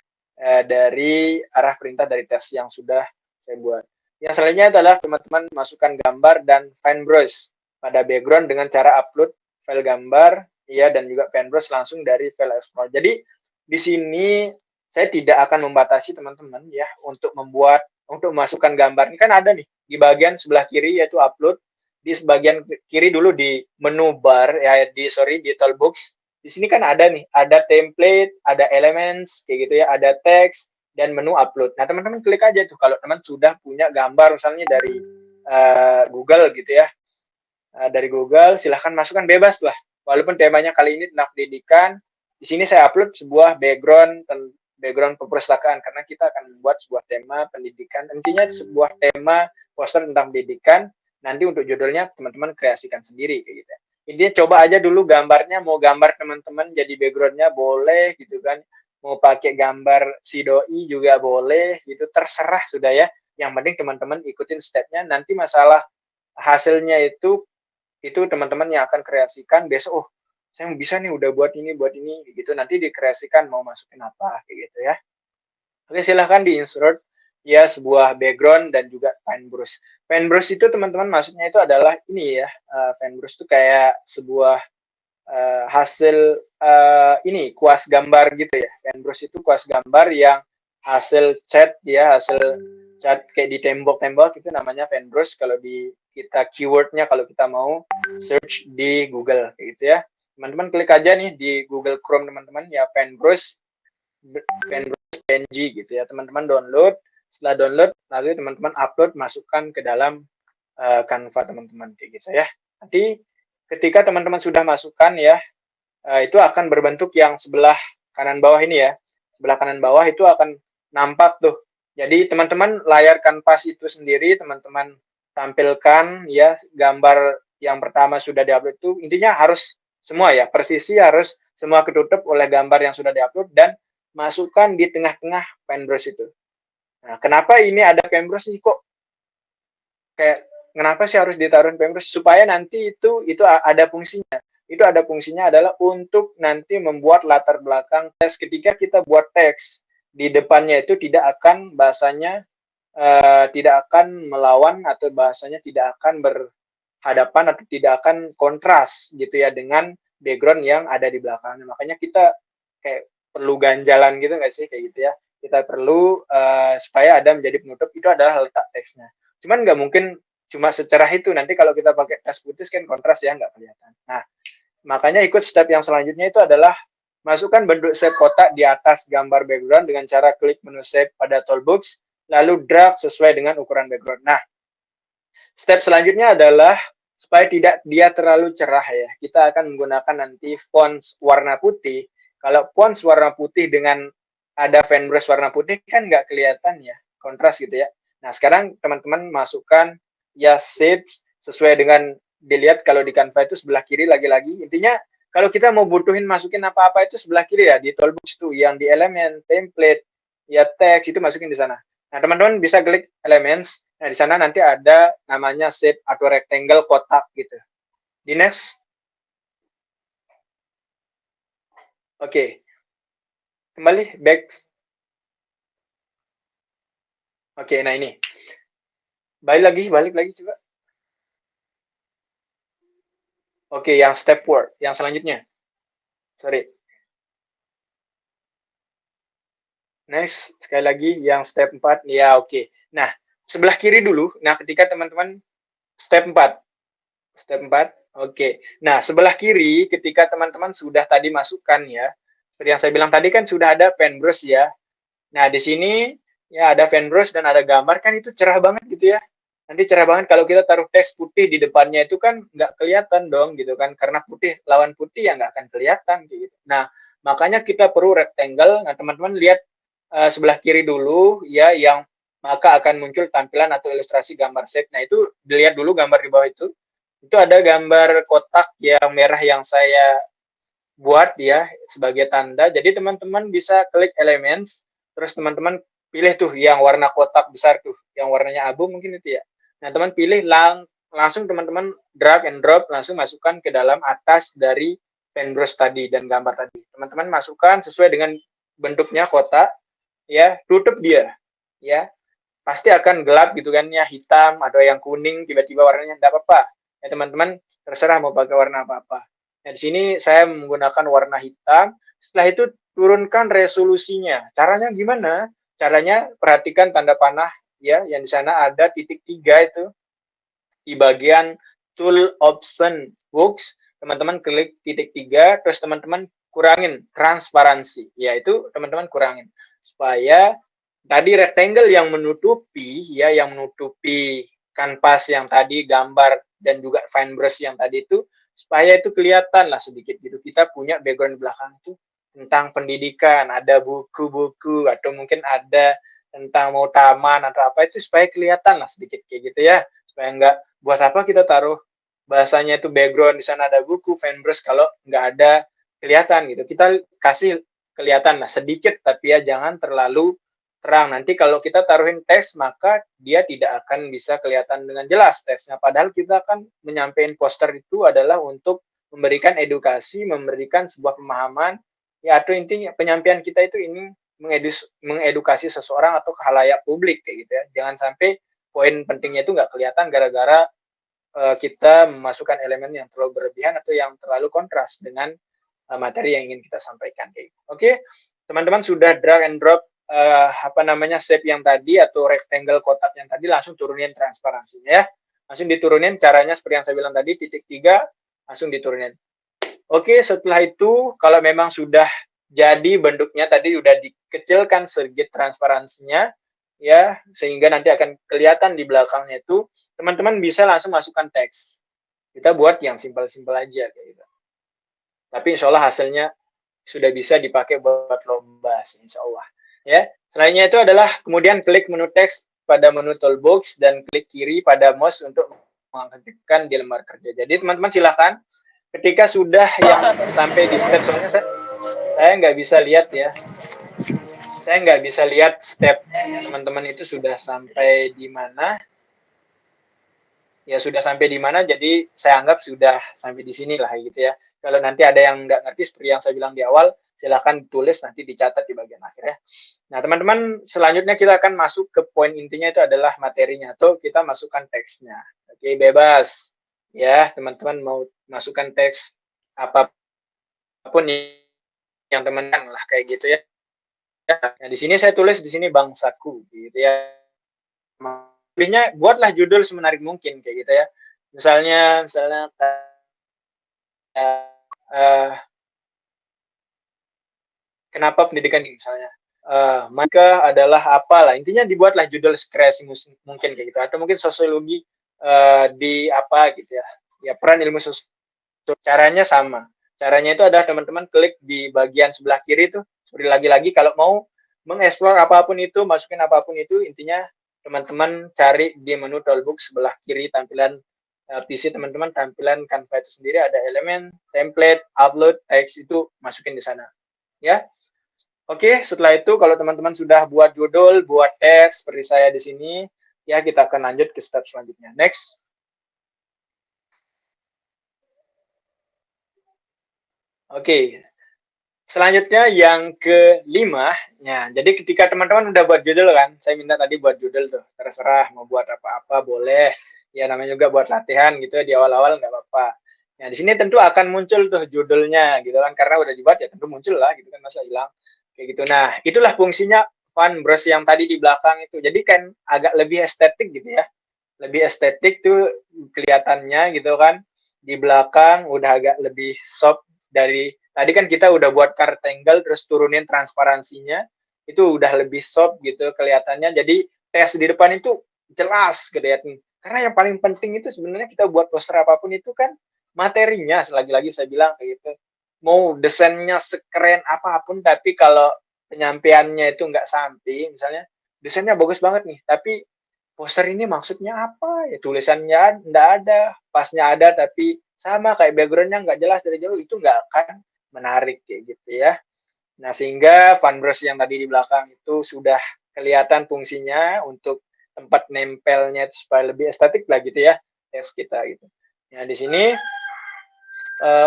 A: dari arah perintah dari tes yang sudah saya buat. Yang selanjutnya adalah teman-teman masukkan gambar dan find brush pada background dengan cara upload file gambar ya dan juga paintbrush langsung dari file explorer. Jadi di sini saya tidak akan membatasi teman-teman ya untuk memasukkan gambar. Ini kan ada nih di bagian sebelah kiri yaitu upload, di bagian kiri dulu di menu bar ya di toolbox. Di sini kan ada nih, ada template, ada elements kayak gitu ya, ada teks dan menu upload. Nah, teman-teman klik aja tuh kalau teman sudah punya gambar misalnya dari Google gitu ya. Dari Google silahkan masukkan bebas lah. Walaupun temanya kali ini tentang pendidikan, di sini saya upload sebuah background perpustakaan karena kita akan membuat sebuah tema pendidikan. Intinya sebuah tema poster tentang pendidikan. Nanti untuk judulnya teman-teman kreasikan sendiri kayak gitu. Intinya coba aja dulu gambarnya, mau gambar teman-teman jadi backgroundnya boleh gitu kan. Mau pakai gambar si doi juga boleh gitu, terserah sudah ya. Yang penting teman-teman ikutin stepnya. Nanti masalah hasilnya itu teman-teman yang akan kreasikan besok, oh saya bisa nih udah buat ini gitu, nanti dikreasikan mau masukin apa kayak gitu ya. Oke, silahkan di-insert ya sebuah background dan juga paintbrush. Paintbrush itu teman-teman maksudnya itu adalah ini ya, paintbrush itu kayak sebuah hasil ini kuas gambar gitu ya. Paintbrush itu kuas gambar yang hasil cat ya, hasil cat kayak di tembok-tembok itu namanya paintbrush kalau di kita keywordnya kalau kita mau search di Google gitu ya. Teman-teman klik aja nih di Google Chrome teman-teman ya paintbrush PNG gitu ya. Teman-teman download, setelah download lalu teman-teman upload masukkan ke dalam Canva teman-teman kayak gitu ya. Nanti ketika teman-teman sudah masukkan ya itu akan berbentuk yang sebelah kanan bawah ini ya. Sebelah kanan bawah itu akan nampak tuh. Jadi teman-teman layar kanvas itu sendiri teman-teman tampilkan ya gambar yang pertama sudah diupload itu intinya harus semua ya persisi harus semua ketutup oleh gambar yang sudah diupload dan masukkan di tengah-tengah paintbrush itu. Nah, kenapa ini ada paintbrush sih kok kayak kenapa sih harus ditaruh paintbrush supaya nanti itu ada fungsinya. Itu ada fungsinya adalah untuk nanti membuat latar belakang teks ketika kita buat teks di depannya itu tidak akan bahasanya tidak akan melawan atau bahasanya tidak akan berhadapan atau tidak akan kontras gitu ya dengan background yang ada di belakangnya. Makanya kita kayak perlu ganjalan gitu nggak sih kayak gitu ya. Kita perlu supaya ada menjadi penutup itu adalah letak teksnya. Cuman nggak mungkin cuma secerah itu. Nanti kalau kita pakai teks putih kan kontras ya nggak kelihatan. Nah, makanya ikut step yang selanjutnya itu adalah masukkan bentuk shape kotak di atas gambar background dengan cara klik menu shape pada toolbox, lalu drag sesuai dengan ukuran background. Nah, step selanjutnya adalah supaya tidak dia terlalu cerah ya. Kita akan menggunakan nanti font warna putih. Kalau font warna putih dengan ada paintbrush warna putih kan nggak kelihatan ya, kontras gitu ya. Nah, sekarang teman-teman masukkan ya shape sesuai dengan dilihat kalau di Canva itu sebelah kiri lagi-lagi. Intinya kalau kita mau butuhin masukin apa-apa itu sebelah kiri ya di toolbox itu yang di elemen, template, ya teks itu masukin di sana. Nah, teman-teman bisa klik elements. Nah, di sana nanti ada namanya shape atau rectangle kotak gitu. Di next. Oke. Kembali back. Oke, nah ini. Balik lagi coba. Oke, yang step word, yang selanjutnya. Sorry. Next, sekali lagi yang step 4. Ya, oke. Nah, sebelah kiri dulu. Nah, ketika teman-teman step 4. Step 4. Oke. Nah, sebelah kiri ketika teman-teman sudah tadi masukkan ya. Seperti yang saya bilang tadi kan sudah ada pen brush ya. Nah, di sini ya ada pen brush dan ada gambar kan itu cerah banget gitu ya. Nanti cerah banget kalau kita taruh teks putih di depannya itu kan nggak kelihatan dong gitu kan. Karena putih lawan putih ya nggak akan kelihatan gitu. Nah, makanya kita perlu rectangle. Nah, teman-teman lihat sebelah kiri dulu ya yang maka akan muncul tampilan atau ilustrasi gambar shape. Nah, itu dilihat dulu gambar di bawah itu. Itu ada gambar kotak yang merah yang saya buat ya sebagai tanda. Jadi teman-teman bisa klik elements, terus teman-teman pilih tuh yang warna kotak besar tuh, yang warnanya abu mungkin itu ya. Nah, teman pilih langsung teman-teman drag and drop langsung masukkan ke dalam atas dari pen brush tadi dan gambar tadi. Teman-teman masukkan sesuai dengan bentuknya kotak ya, tutup dia ya. Pasti akan gelap gitu kan ya, hitam atau yang kuning tiba-tiba warnanya enggak apa-apa. Ya teman-teman terserah mau pakai warna apa-apa. Nah, di sini saya menggunakan warna hitam. Setelah itu turunkan resolusinya. Caranya gimana? Caranya perhatikan tanda panah ya, yang di sana ada titik 3 itu di bagian tool option books. Teman-teman klik titik 3, terus teman-teman kurangin transparansi. Ya, itu teman-teman kurangin supaya tadi rectangle yang menutupi ya, yang menutupi kanvas yang tadi gambar dan juga fine brush yang tadi itu supaya itu kelihatan lah sedikit gitu. Kita punya background belakang itu tentang pendidikan, ada buku-buku atau mungkin ada tentang mau taman atau apa itu supaya kelihatan lah sedikit kayak gitu ya. Supaya enggak buat apa kita taruh bahasanya itu background di sana ada buku, fine brush kalau nggak ada kelihatan gitu. Kita kasih kelihatan lah sedikit tapi ya jangan terlalu terang. Nanti kalau kita taruhin teks maka dia tidak akan bisa kelihatan dengan jelas teksnya. Padahal kita kan menyampaikan poster itu adalah untuk memberikan edukasi, memberikan sebuah pemahaman ya atau intinya penyampaian kita itu ini mengedukasi seseorang atau khalayak publik kayak gitu ya. Jangan sampai poin pentingnya itu nggak kelihatan gara-gara kita memasukkan elemen yang terlalu berlebihan atau yang terlalu kontras dengan materi yang ingin kita sampaikan. Oke, teman-teman sudah drag and drop shape yang tadi atau rectangle kotak yang tadi langsung turunin transparansinya ya. Langsung diturunin caranya seperti yang saya bilang tadi titik 3 langsung diturunin. Oke, setelah itu kalau memang sudah jadi bentuknya tadi udah dikecilkan sedikit transparansinya ya sehingga nanti akan kelihatan di belakangnya itu teman-teman bisa langsung masukkan teks. Kita buat yang simpel-simpel aja kayak gitu. Tapi insya Allah hasilnya sudah bisa dipakai buat lomba insya Allah ya. Selainnya itu adalah kemudian klik menu teks pada menu toolbox dan klik kiri pada mouse untuk mengaktifkan di lembar kerja. Jadi teman-teman silahkan ketika sudah yang sampai di step soalnya saya nggak bisa lihat ya. Saya nggak bisa lihat step teman-teman itu sudah sampai di mana. Ya sudah sampai di mana, jadi saya anggap sudah sampai di sini lah gitu ya. Kalau nanti ada yang nggak ngerti seperti yang saya bilang di awal, silahkan tulis nanti dicatat di bagian akhir ya. Nah teman-teman selanjutnya kita akan masuk ke poin intinya itu adalah materinya atau kita masukkan teksnya. Oke bebas ya teman-teman mau masukkan teks apapun yang teman-teman lah kayak gitu ya. Nah di sini saya tulis di sini bangsaku gitu ya. Lebihnya buatlah judul semenarik mungkin kayak gitu ya. Misalnya uh, kenapa pendidikan misalnya maka adalah apalah intinya dibuatlah judul kreasi mungkin kayak gitu atau mungkin sosiologi di apa gitu ya ya peran ilmu sosiologi caranya sama caranya itu adalah teman-teman klik di bagian sebelah kiri itu seperti lagi-lagi kalau mau mengeksplor apapun itu masukin apapun itu intinya teman-teman cari di menu toolbox sebelah kiri tampilan PC teman-teman tampilan Canva itu sendiri ada elemen template upload teks itu masukin di sana ya. Oke, setelah itu kalau teman-teman sudah buat judul, buat teks seperti saya di sini, ya kita akan lanjut ke step selanjutnya. Next. Oke. Selanjutnya yang kelima, ya, jadi ketika teman-teman udah buat judul kan, saya minta tadi buat judul tuh, terserah mau buat apa-apa boleh. Ya namanya juga buat latihan gitu ya di awal-awal nggak apa-apa. Nah di sini tentu akan muncul tuh judulnya gitu kan, karena udah dibuat ya tentu muncul lah gitu kan, masa hilang kayak gitu. Nah itulah fungsinya fun brush yang tadi di belakang itu. Jadi kan agak lebih estetik gitu ya, lebih estetik tuh kelihatannya gitu kan. Di belakang udah agak lebih soft dari tadi kan kita udah buat rectangle terus turunin transparansinya, itu udah lebih soft gitu kelihatannya. Jadi teks di depan itu jelas kelihatan. Karena yang paling penting itu sebenarnya kita buat poster apapun itu kan materinya, lagi-lagi saya bilang kayak gitu. Mau desainnya sekeren apapun tapi kalau penyampaiannya itu nggak sampai, misalnya desainnya bagus banget nih, tapi poster ini maksudnya apa ya, tulisannya nggak ada, pasnya ada tapi sama kayak backgroundnya nggak jelas dari jauh, itu nggak akan menarik kayak gitu ya. Nah sehingga funbrush yang tadi di belakang itu sudah kelihatan fungsinya untuk tempat nempelnya supaya lebih estetik lah gitu ya teks kita gitu. Nah di sini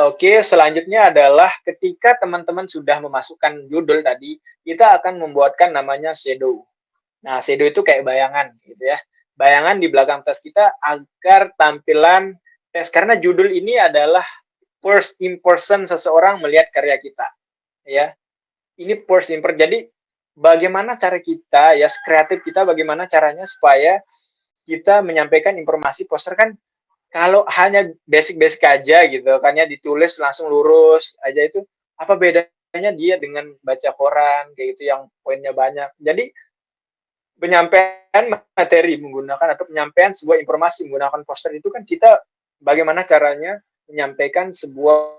A: oke, selanjutnya adalah ketika teman-teman sudah memasukkan judul tadi, kita akan membuatkan namanya shadow. Nah, shadow itu kayak bayangan gitu ya. Bayangan di belakang tes kita agar tampilan tes, karena judul ini adalah first impression seseorang melihat karya kita, ya. Ini first impression. Jadi bagaimana cara kita ya, kreatif kita bagaimana caranya supaya kita menyampaikan informasi poster kan kalau hanya basic-basic aja gitu kan ya, ditulis langsung lurus aja, itu apa bedanya dia dengan baca koran kayak gitu yang poinnya banyak. Jadi penyampaian materi menggunakan atau penyampaian sebuah informasi menggunakan poster itu kan kita bagaimana caranya menyampaikan sebuah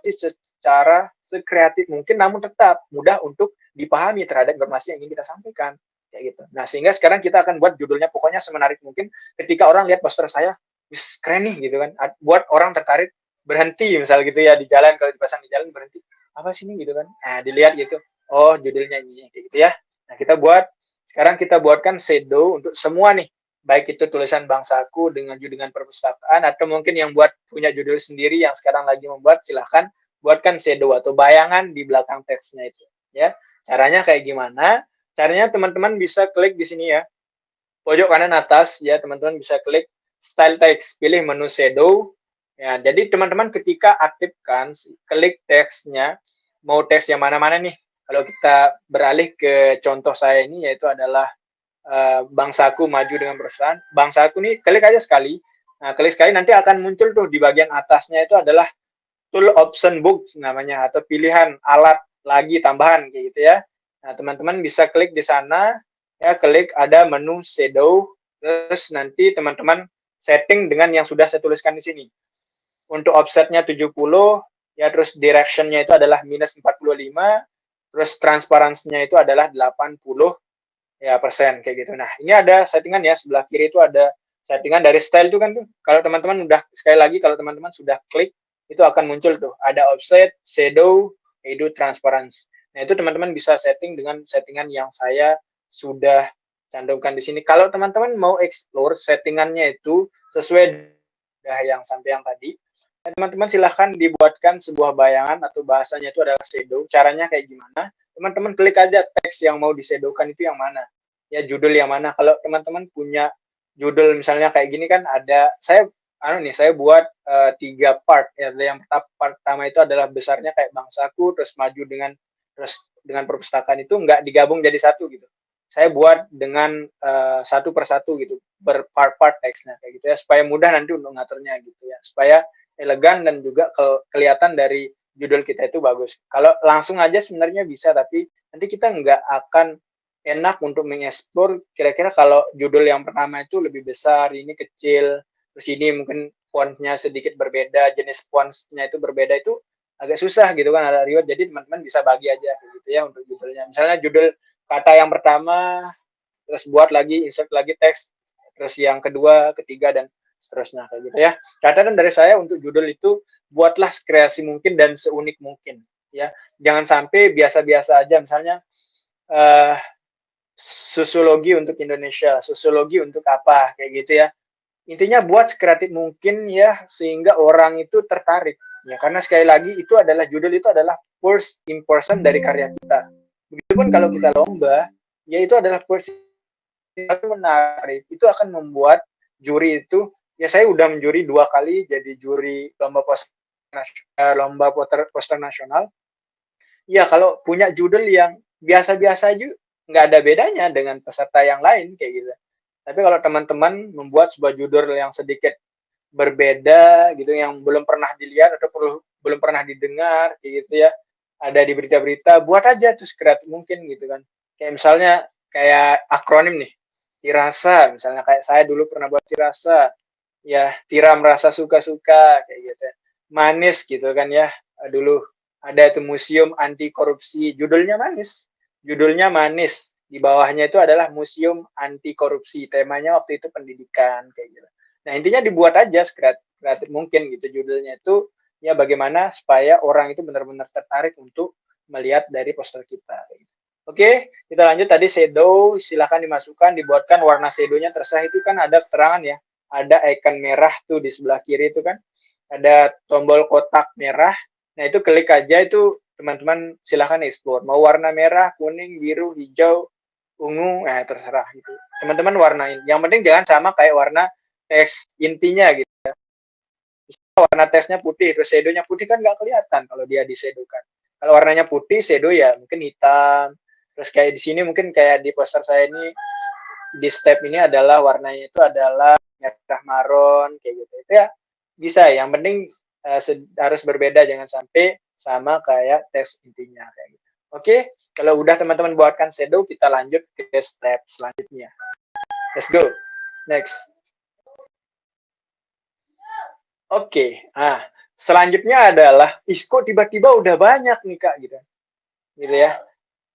A: secara sekreatif mungkin namun tetap mudah untuk dipahami terhadap informasi yang ingin kita sampaikan kayak gitu. Nah, sehingga sekarang kita akan buat judulnya pokoknya semenarik mungkin ketika orang lihat poster saya, wis keren nih gitu kan. Buat orang tertarik berhenti misal gitu ya di jalan, kalau dipasang di jalan berhenti. Apa sih ini gitu kan. Nah, dilihat gitu. Oh, judulnya ini kayak gitu ya. Nah, sekarang kita buatkan shadow untuk semua nih, baik itu tulisan bangsaku dengan judul perpustakaan atau mungkin yang buat punya judul sendiri yang sekarang lagi membuat, silahkan buatkan shadow atau bayangan di belakang teksnya itu ya. Caranya kayak gimana? Caranya teman-teman bisa klik di sini ya, pojok kanan atas ya, teman-teman bisa klik style text, pilih menu shadow ya. Jadi teman-teman ketika aktifkan klik teksnya, mau teks yang mana-mana nih. Kalau kita beralih ke contoh saya ini, yaitu adalah bangsaku maju dengan perusahaan. Bangsaku nih klik aja sekali. Nah, klik sekali nanti akan muncul tuh di bagian atasnya itu adalah tool option book namanya, atau pilihan alat lagi tambahan kayak gitu ya. Nah, teman-teman bisa klik di sana ya, klik ada menu shadow, terus nanti teman-teman setting dengan yang sudah saya tuliskan di sini. Untuk offsetnya 70 ya, terus directionnya itu adalah minus 45, terus transparansinya itu adalah 80 ya persen kayak gitu. Nah, ini ada settingan ya, sebelah kiri itu ada settingan dari style itu kan tuh. Kalau teman-teman udah, sekali lagi kalau teman-teman sudah klik itu akan muncul tuh ada offset, shadow, hue, transparansi. Nah, itu teman-teman bisa setting dengan settingan yang saya sudah cantumkan di sini. Kalau teman-teman mau explore settingannya itu sesuai yang sampai yang tadi, teman-teman silahkan dibuatkan sebuah bayangan atau bahasanya itu adalah shadow. Caranya kayak gimana? Teman-teman klik aja teks yang mau disedowkan itu yang mana. Ya, judul yang mana. Kalau teman-teman punya judul misalnya kayak gini kan ada, saya buat 3 part ya. Yang part pertama itu adalah besarnya kayak bangsaku, terus maju dengan perpustakaan itu nggak digabung jadi satu gitu. Saya buat dengan satu persatu gitu, berpart-part teksnya kayak gitu ya, supaya mudah nanti untuk ngaturnya gitu ya, supaya elegan dan juga kelihatan dari judul kita itu bagus. Kalau langsung aja sebenarnya bisa, tapi nanti kita nggak akan enak untuk mengeksplor kira-kira kalau judul yang pertama itu lebih besar, ini kecil, terus ini mungkin fontnya sedikit berbeda, jenis fontnya itu berbeda, itu agak susah gitu kan, ada ribet. Jadi teman-teman bisa bagi aja gitu ya untuk judulnya. Misalnya judul kata yang pertama, terus buat lagi, insert lagi teks, terus yang kedua, ketiga, dan seterusnya kayak gitu ya. Catatan dari saya untuk judul itu, buatlah kreasi mungkin dan seunik mungkin ya. Jangan sampai biasa-biasa aja, misalnya sosiologi untuk Indonesia, sosiologi untuk apa kayak gitu ya. Intinya buat sekreatif mungkin ya, sehingga orang itu tertarik Ya, karena sekali lagi itu adalah judul itu adalah first impression dari karya kita. Begitupun kalau kita lomba, ya itu adalah first impression menarik. Itu akan membuat juri itu, ya saya udah menjuri 2 kali jadi juri lomba poster nasional. Ya kalau punya judul yang biasa-biasa aja, nggak ada bedanya dengan peserta yang lain kayak gitu. Tapi kalau teman-teman membuat sebuah judul yang sedikit berbeda gitu, yang belum pernah dilihat atau belum pernah didengar gitu ya, ada di berita-berita, buat aja tuh sekreatif mungkin gitu kan. Kayak misalnya kayak akronim nih, Tirasa, misalnya kayak saya dulu pernah buat Tirasa, ya Tira merasa suka-suka kayak gitu. Manis gitu kan ya, dulu ada itu museum anti korupsi, judulnya manis. Judulnya manis. Di bawahnya itu adalah museum anti korupsi. Temanya waktu itu pendidikan kayak gitu. Nah, intinya dibuat aja kreatif mungkin gitu judulnya itu, ya bagaimana supaya orang itu benar-benar tertarik untuk melihat dari poster kita. Oke, kita lanjut tadi shadow, silakan dimasukkan, dibuatkan warna shadownya terserah, itu kan ada keterangan ya. Ada icon merah tuh di sebelah kiri itu kan. Ada tombol kotak merah. Nah, itu klik aja, itu teman-teman silahkan explore. Mau warna merah, kuning, biru, hijau, ungu, terserah gitu. Teman-teman warnain. Yang penting jangan sama kayak warna teks intinya gitu. Warna teksnya putih, terus shadownya putih kan nggak kelihatan kalau dia disedowkan. Kalau warnanya putih, shadow ya mungkin hitam. Terus kayak di sini mungkin kayak di poster saya ini, di step ini adalah warnanya itu adalah merah maron kayak gitu. Itu ya bisa. Yang penting harus berbeda, jangan sampai sama kayak teks intinya kayak gitu. Oke, kalau udah teman-teman buatkan shadow, kita lanjut ke step selanjutnya. Let's go. Next. Oke, selanjutnya adalah kok tiba-tiba udah banyak nih Kak gitu. Gitu ya.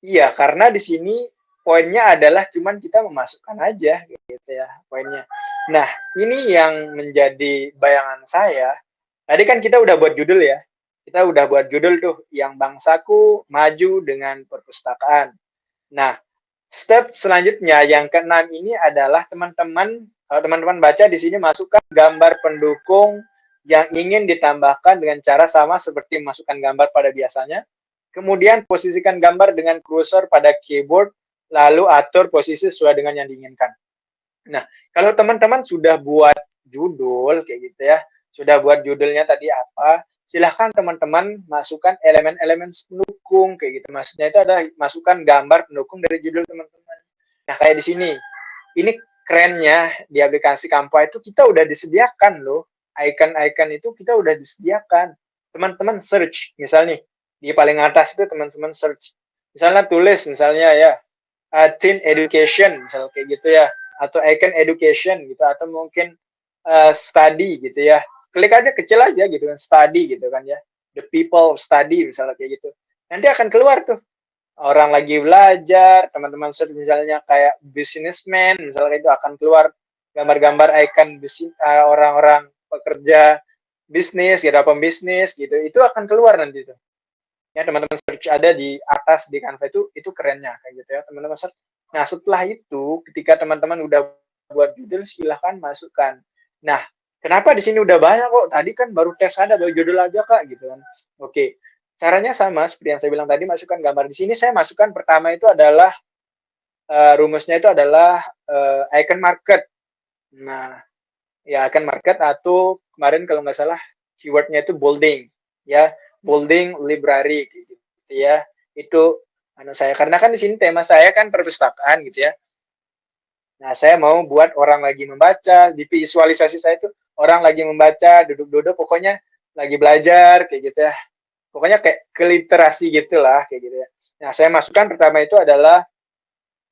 A: Iya, karena di sini poinnya adalah cuman kita memasukkan aja gitu ya poinnya. Nah, ini yang menjadi bayangan saya. Tadi kan kita udah buat judul ya. Kita udah buat judul tuh, yang bangsaku maju dengan perpustakaan. Nah, step selanjutnya yang keenam ini adalah teman-teman, kalau teman-teman baca di sini, masukkan gambar pendukung yang ingin ditambahkan dengan cara sama seperti memasukkan gambar pada biasanya. Kemudian posisikan gambar dengan kursor pada keyboard, lalu atur posisi sesuai dengan yang diinginkan. Nah, kalau teman-teman sudah buat judul kayak gitu ya, sudah buat judulnya tadi apa, silahkan teman-teman masukkan elemen-elemen pendukung kayak gitu. Maksudnya itu adalah masukkan gambar pendukung dari judul teman-teman. Nah, kayak di sini, ini kerennya di aplikasi Canva itu kita udah disediakan loh, icon-icon itu kita udah disediakan. Teman-teman search, misalnya di paling atas itu teman-teman search. Misalnya tulis, misalnya ya, teen education, misalnya kayak gitu ya, atau icon education gitu, atau mungkin study gitu ya. Klik aja kecil aja gitu kan, study gitu kan ya. The people study misalnya kayak gitu. Nanti akan keluar tuh orang lagi belajar, teman-teman search misalnya kayak businessman, misalnya itu akan keluar gambar-gambar icon orang-orang pekerja bisnis, gitu, pembisnis gitu, itu akan keluar nanti tuh. Ya, teman-teman search ada di atas di Canva itu kerennya kayak gitu ya, teman-teman search. Nah, setelah itu ketika teman-teman udah buat judul, silahkan masukkan. Nah, kenapa di sini udah banyak kok? Tadi kan baru tes ada, baru judul aja Kak gitu kan. Oke. Caranya sama seperti yang saya bilang tadi, masukkan gambar. Di sini saya masukkan pertama itu adalah rumusnya itu adalah icon market. Nah, ya icon market, atau kemarin kalau nggak salah keywordnya itu bolding, ya, bolding library gitu ya. Itu saya, karena kan di sini tema saya kan perpustakaan gitu ya. Nah, saya mau buat orang lagi membaca, di visualisasi saya itu orang lagi membaca, duduk-duduk, pokoknya lagi belajar kayak gitu ya. Pokoknya kayak keliterasi gitulah kayak gitu ya. Nah, saya masukkan pertama itu adalah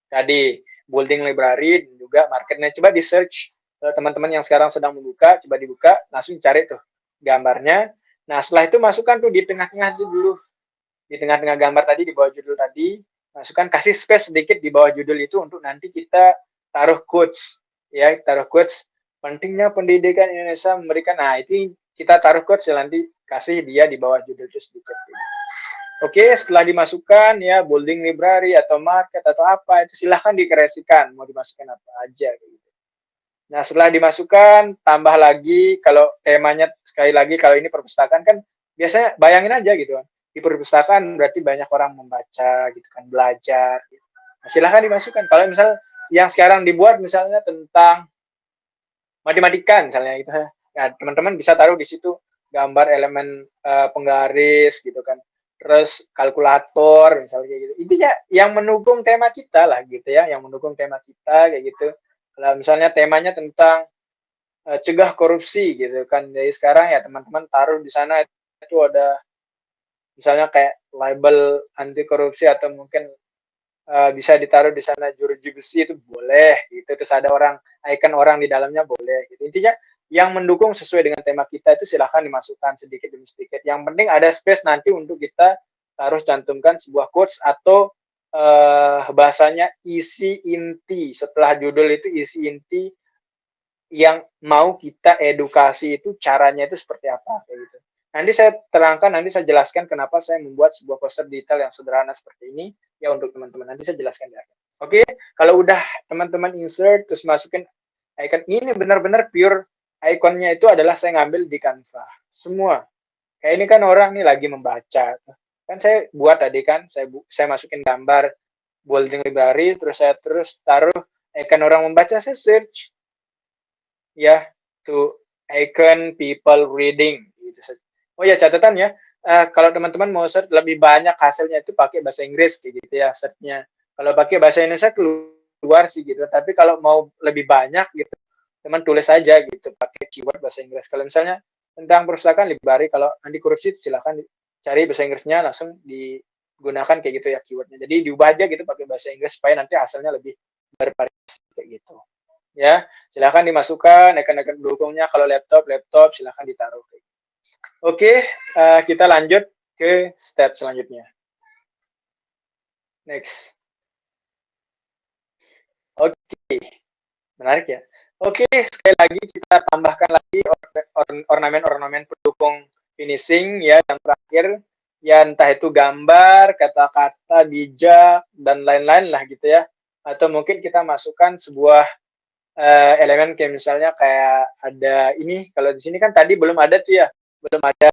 A: tadi bolding library dan juga marketnya. Coba di search, teman-teman yang sekarang sedang membuka, coba dibuka, langsung cari tuh gambarnya. Nah, setelah itu masukkan tuh di tengah-tengah dulu, di tengah-tengah gambar tadi, di bawah judul tadi, masukkan, kasih space sedikit di bawah judul itu untuk nanti kita taruh quotes, ya, taruh quotes, pentingnya pendidikan Indonesia memberikan, nah itu kita taruh quotes, nanti kasih dia di bawah judul itu sedikit. Oke, setelah dimasukkan ya bolding library atau market atau apa, itu silahkan dikreasikan, mau dimasukkan apa aja gitu. Nah, setelah dimasukkan, tambah lagi, kalau temanya sekali lagi, kalau ini perpustakaan kan biasanya bayangin aja gitu kan, di perpustakaan berarti banyak orang membaca gitu kan, belajar gitu. Nah, silahkan dimasukkan. Kalau misal yang sekarang dibuat misalnya tentang matematika misalnya gitu ya. Nah, teman-teman bisa taruh di situ gambar elemen penggaris gitu kan. Terus kalkulator misalnya kayak gitu. Intinya yang mendukung tema kita lah gitu ya, yang mendukung tema kita kayak gitu. Kalau misalnya temanya tentang cegah korupsi gitu kan. Jadi sekarang ya teman-teman taruh di sana itu ada misalnya kayak label anti korupsi atau mungkin bisa ditaruh di sana juruji besi itu boleh gitu, terus ada orang icon orang di dalamnya boleh gitu. Intinya yang mendukung sesuai dengan tema kita itu silahkan dimasukkan sedikit demi sedikit. Yang penting ada space nanti untuk kita taruh cantumkan sebuah quotes atau bahasanya isi inti. Setelah judul itu isi inti yang mau kita edukasi itu caranya itu seperti apa kayak gitu. Nanti saya terangkan, nanti saya jelaskan kenapa saya membuat sebuah poster detail yang sederhana seperti ini ya untuk teman-teman. Nanti saya jelaskan di akhir. Oke, kalau udah teman-teman insert terus masukin icon ini benar-benar pure ikonnya itu adalah saya ngambil di Canva. Semua. Kayak ini kan orang nih lagi membaca. Kan saya buat tadi kan, saya masukin gambar bolding library, terus saya taruh icon orang membaca, saya search ya to icon people reading gitu saja. Oh ya catatan ya, kalau teman-teman mau search lebih banyak hasilnya itu pakai bahasa Inggris gitu ya searchnya. Kalau pakai bahasa Indonesia keluar sih gitu. Tapi kalau mau lebih banyak gitu, teman tulis aja gitu pakai keyword bahasa Inggris. Kalau misalnya tentang perpustakaan library, kalau anti korupsi silahkan cari bahasa Inggrisnya langsung digunakan kayak gitu ya keywordnya. Jadi diubah aja gitu pakai bahasa Inggris supaya nanti hasilnya lebih bervariasi kayak gitu. Ya, silahkan dimasukkan icon-icon pendukungnya. Kalau laptop silahkan ditaruh. Oke, kita lanjut ke step selanjutnya. Next. Oke, menarik ya. Oke, sekali lagi kita tambahkan lagi ornamen-ornamen pendukung finishing ya yang terakhir. Ya entah itu gambar, kata-kata, bijak, dan lain-lain lah gitu ya. Atau mungkin kita masukkan sebuah elemen kayak misalnya kayak ada ini, kalau di sini kan tadi belum ada tuh ya, belum ada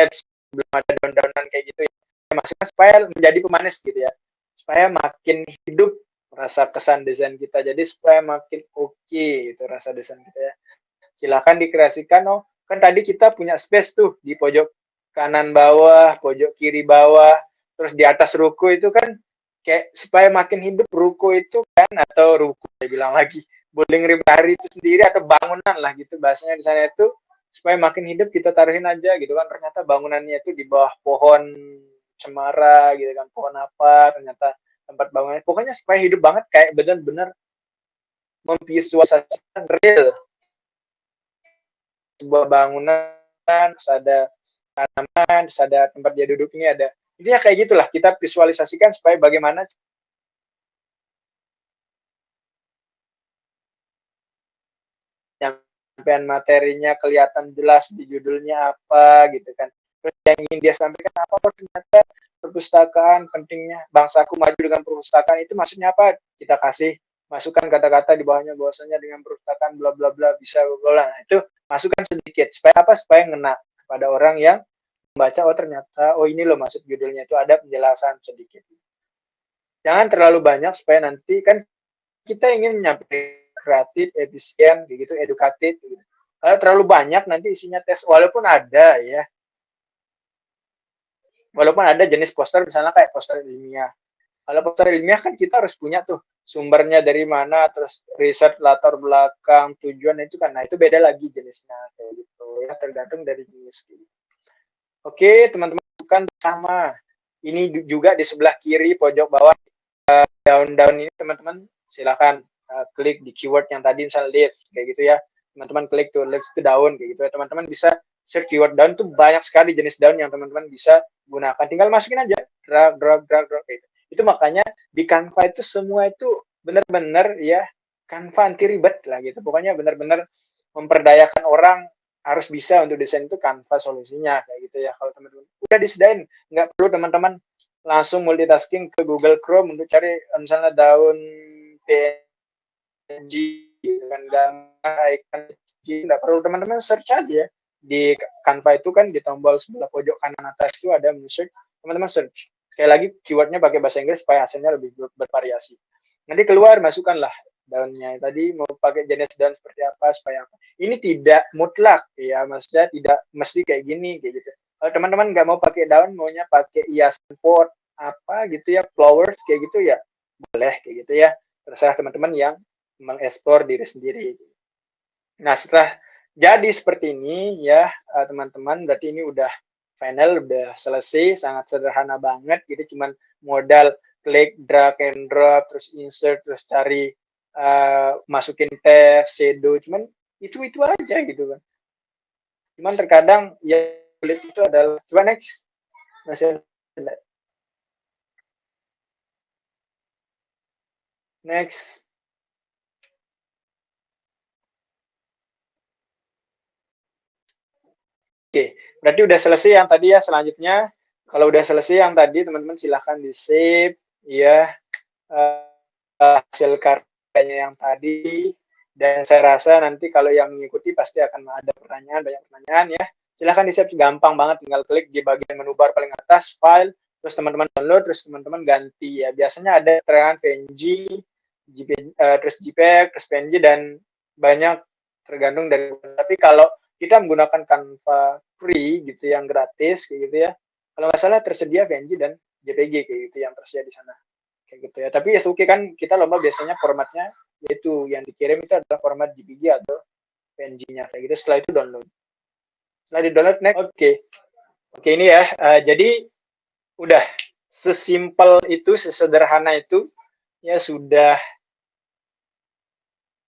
A: apps, belum ada daun-daunan kayak gitu ya. Maksudnya supaya menjadi pemanis gitu ya, supaya makin hidup rasa kesan desain kita, jadi supaya makin oke itu rasa desain kita ya. Silakan dikreasikan. Oh kan tadi kita punya space tuh di pojok kanan bawah, pojok kiri bawah, terus di atas ruko itu kan kayak supaya makin hidup ruko itu kan, atau ruko saya bilang lagi bowling library itu sendiri atau bangunan lah gitu bahasanya di sana itu, supaya makin hidup kita taruhin aja gitu kan. Ternyata bangunannya itu di bawah pohon cemara gitu kan, pohon apa ternyata tempat bangunannya, pokoknya supaya hidup banget kayak benar-benar memvisualisasikan real sebuah bangunan, terus ada tanaman, terus ada tempat dia duduk, ini ada. Intinya kayak gitulah, kita visualisasikan supaya bagaimana penyampaian materinya kelihatan jelas di judulnya apa gitu kan. Terus yang ingin dia sampaikan apa, ternyata perpustakaan pentingnya, bangsaku maju dengan perpustakaan itu maksudnya apa? Kita kasih masukkan kata-kata di bawahnya bahwasanya dengan perpustakaan bla bla bla bisa bla bla. Nah, itu masukkan sedikit supaya apa? Supaya ngena kepada orang yang membaca, oh ternyata oh ini loh maksud judulnya, itu ada penjelasan sedikit. Jangan terlalu banyak supaya nanti kan kita ingin menyampaikan kreatif, efisien, begitu, edukatif. Gitu. Kalau terlalu banyak nanti isinya teks, walaupun ada ya, walaupun ada jenis poster misalnya kayak poster ilmiah. Kalau poster ilmiah kan kita harus punya tuh sumbernya dari mana, terus riset latar belakang, tujuan itu kan, nah itu beda lagi jenisnya kayak gitu ya, tergantung dari jenis. Gitu. Oke, teman-teman bukan sama. Ini juga di sebelah kiri pojok bawah daun-daun ini teman-teman silakan klik di keyword yang tadi misalnya leaf kayak gitu ya. Teman-teman klik tuh leaf ke daun kayak gitu ya. Teman-teman bisa search keyword daun tuh banyak sekali jenis daun yang teman-teman bisa gunakan. Tinggal masukin aja drag gitu. Itu makanya di Canva itu semua itu benar-benar ya Canva anti ribet lah gitu. Pokoknya benar-benar memperdayakan orang harus bisa untuk desain itu Canva solusinya kayak gitu ya. Kalau teman-teman udah disediain, nggak perlu teman-teman langsung multitasking ke Google Chrome untuk cari misalnya daun PNG gitu kan, gambar icon, nggak perlu, teman-teman search aja di Canva itu kan di tombol sebelah pojok kanan atas itu ada menu search. Teman-teman search. Sekali lagi keywordnya pakai bahasa Inggris supaya hasilnya lebih bervariasi. Nanti keluar masukkanlah daunnya. Tadi mau pakai jenis daun seperti apa supaya apa. Ini tidak mutlak ya, maksudnya tidak mesti kayak gini kayak gitu. Kalau teman-teman nggak mau pakai daun, maunya pakai hiasan pot apa gitu ya, flowers kayak gitu ya, boleh kayak gitu ya. Terserah teman-teman yang mengeksplor diri sendiri. Nah, setelah jadi seperti ini ya teman-teman, berarti ini udah final, udah selesai, sangat sederhana banget. Jadi cuman modal klik, drag and drop, terus insert, terus cari masukin teks, shadow, cuman itu aja gitu kan. Cuman terkadang ya sulit itu adalah, coba next, masih next. Oke, berarti udah selesai yang tadi ya. Selanjutnya, kalau udah selesai yang tadi, teman-teman silahkan di save ya hasil karyanya yang tadi. Dan saya rasa nanti kalau yang mengikuti pasti akan ada pertanyaan, banyak pertanyaan ya. Silahkan di save, gampang banget, tinggal klik di bagian menu bar paling atas, file, terus teman-teman download, terus teman-teman ganti ya. Biasanya ada keterangan PNG, terus JPEG, terus PNG, dan banyak tergantung dari. Tapi kalau kita menggunakan Canva free gitu yang gratis kayak gitu ya, kalau nggak salah tersedia PNG dan JPG kayak gitu yang tersedia di sana kayak gitu ya. Tapi ya oke kan, kita lomba biasanya formatnya yaitu yang dikirim itu adalah format JPG atau PNG-nya kayak gitu. Setelah itu download. Setelah di download next, oke ini ya. Jadi udah sesimpel itu, sesederhana itu ya, sudah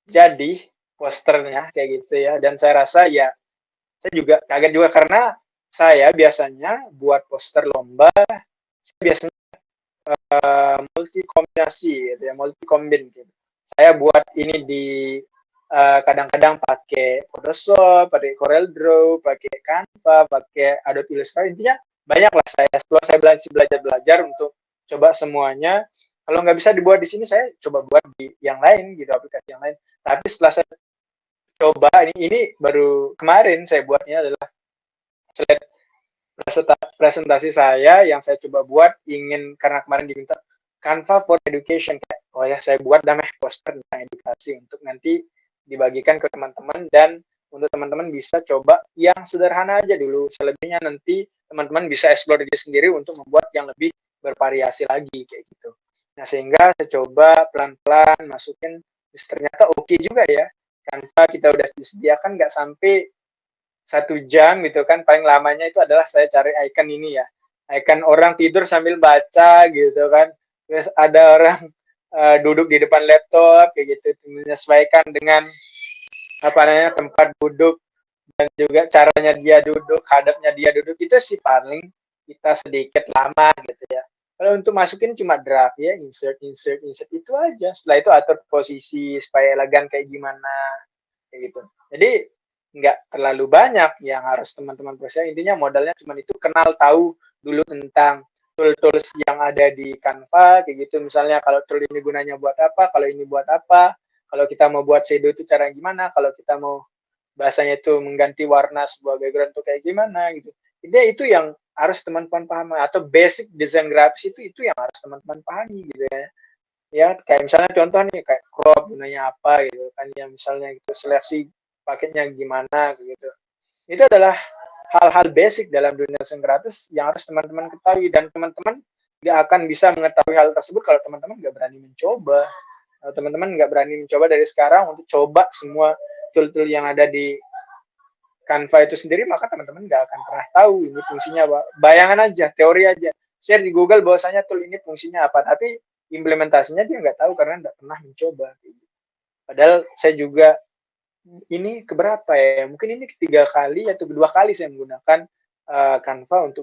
A: jadi posternya kayak gitu ya. Dan saya rasa ya, saya juga kaget juga karena saya biasanya buat poster lomba, saya biasanya multi kombinasi gitu ya, multi kombin gitu. Saya buat ini di kadang-kadang pakai Photoshop, pakai Corel Draw, pakai Canva, pakai Adobe Illustrator. Intinya banyak lah saya. Setelah saya belajar untuk coba semuanya. Kalau nggak bisa dibuat di sini, saya coba buat di yang lain gitu, aplikasi yang lain. Tapi setelah saya coba ini baru kemarin saya buatnya adalah slide presentasi saya yang saya coba buat, ingin karena kemarin diminta Canva for Education. Oh ya, saya buat namanya poster tentang edukasi untuk nanti dibagikan ke teman-teman, dan untuk teman-teman bisa coba yang sederhana aja dulu. Selebihnya nanti teman-teman bisa explore diri sendiri untuk membuat yang lebih bervariasi lagi kayak gitu. Nah, sehingga saya coba pelan-pelan masukin, ternyata oke juga ya. Canva kita udah disediakan nggak sampai 1 jam gitu kan, paling lamanya itu adalah saya cari icon ini ya, icon orang tidur sambil baca gitu kan, terus ada orang duduk di depan laptop kayak gitu, menyesuaikan dengan apa namanya tempat duduk dan juga caranya dia duduk, hadapnya dia duduk, itu sih paling kita sedikit lama gitu ya. Kalau untuk masukin cuma draft ya, insert itu aja. Setelah itu atur posisi supaya elegan kayak gimana kayak gitu. Jadi nggak terlalu banyak yang harus teman-teman persiapkan. Intinya modalnya cuma itu, kenal tahu dulu tentang tools yang ada di Canva kayak gitu. Misalnya kalau tool ini gunanya buat apa, kalau ini buat apa, kalau kita mau buat shadow itu cara gimana, kalau kita mau bahasanya itu mengganti warna sebuah background itu kayak gimana gitu. Jadi itu yang harus teman-teman pahami, atau basic desain grafis itu yang harus teman-teman pahami gitu ya. Ya kayak misalnya contoh nih, kayak crop gunanya apa gitu kan ya, misalnya gitu, seleksi paketnya gimana gitu. Itu adalah hal-hal basic dalam dunia desain grafis yang harus teman-teman ketahui, dan teman-teman nggak akan bisa mengetahui hal tersebut kalau teman-teman nggak berani mencoba. Kalau teman-teman nggak berani mencoba dari sekarang untuk coba semua tool-tool yang ada di Canva itu sendiri, maka teman-teman nggak akan pernah tahu ini fungsinya apa. Bayangan aja, teori aja, share di Google bahwasanya tool ini fungsinya apa, tapi implementasinya dia nggak tahu karena nggak pernah mencoba. Padahal saya juga ini keberapa ya, mungkin ini ketiga kali atau kedua kali saya menggunakan Canva untuk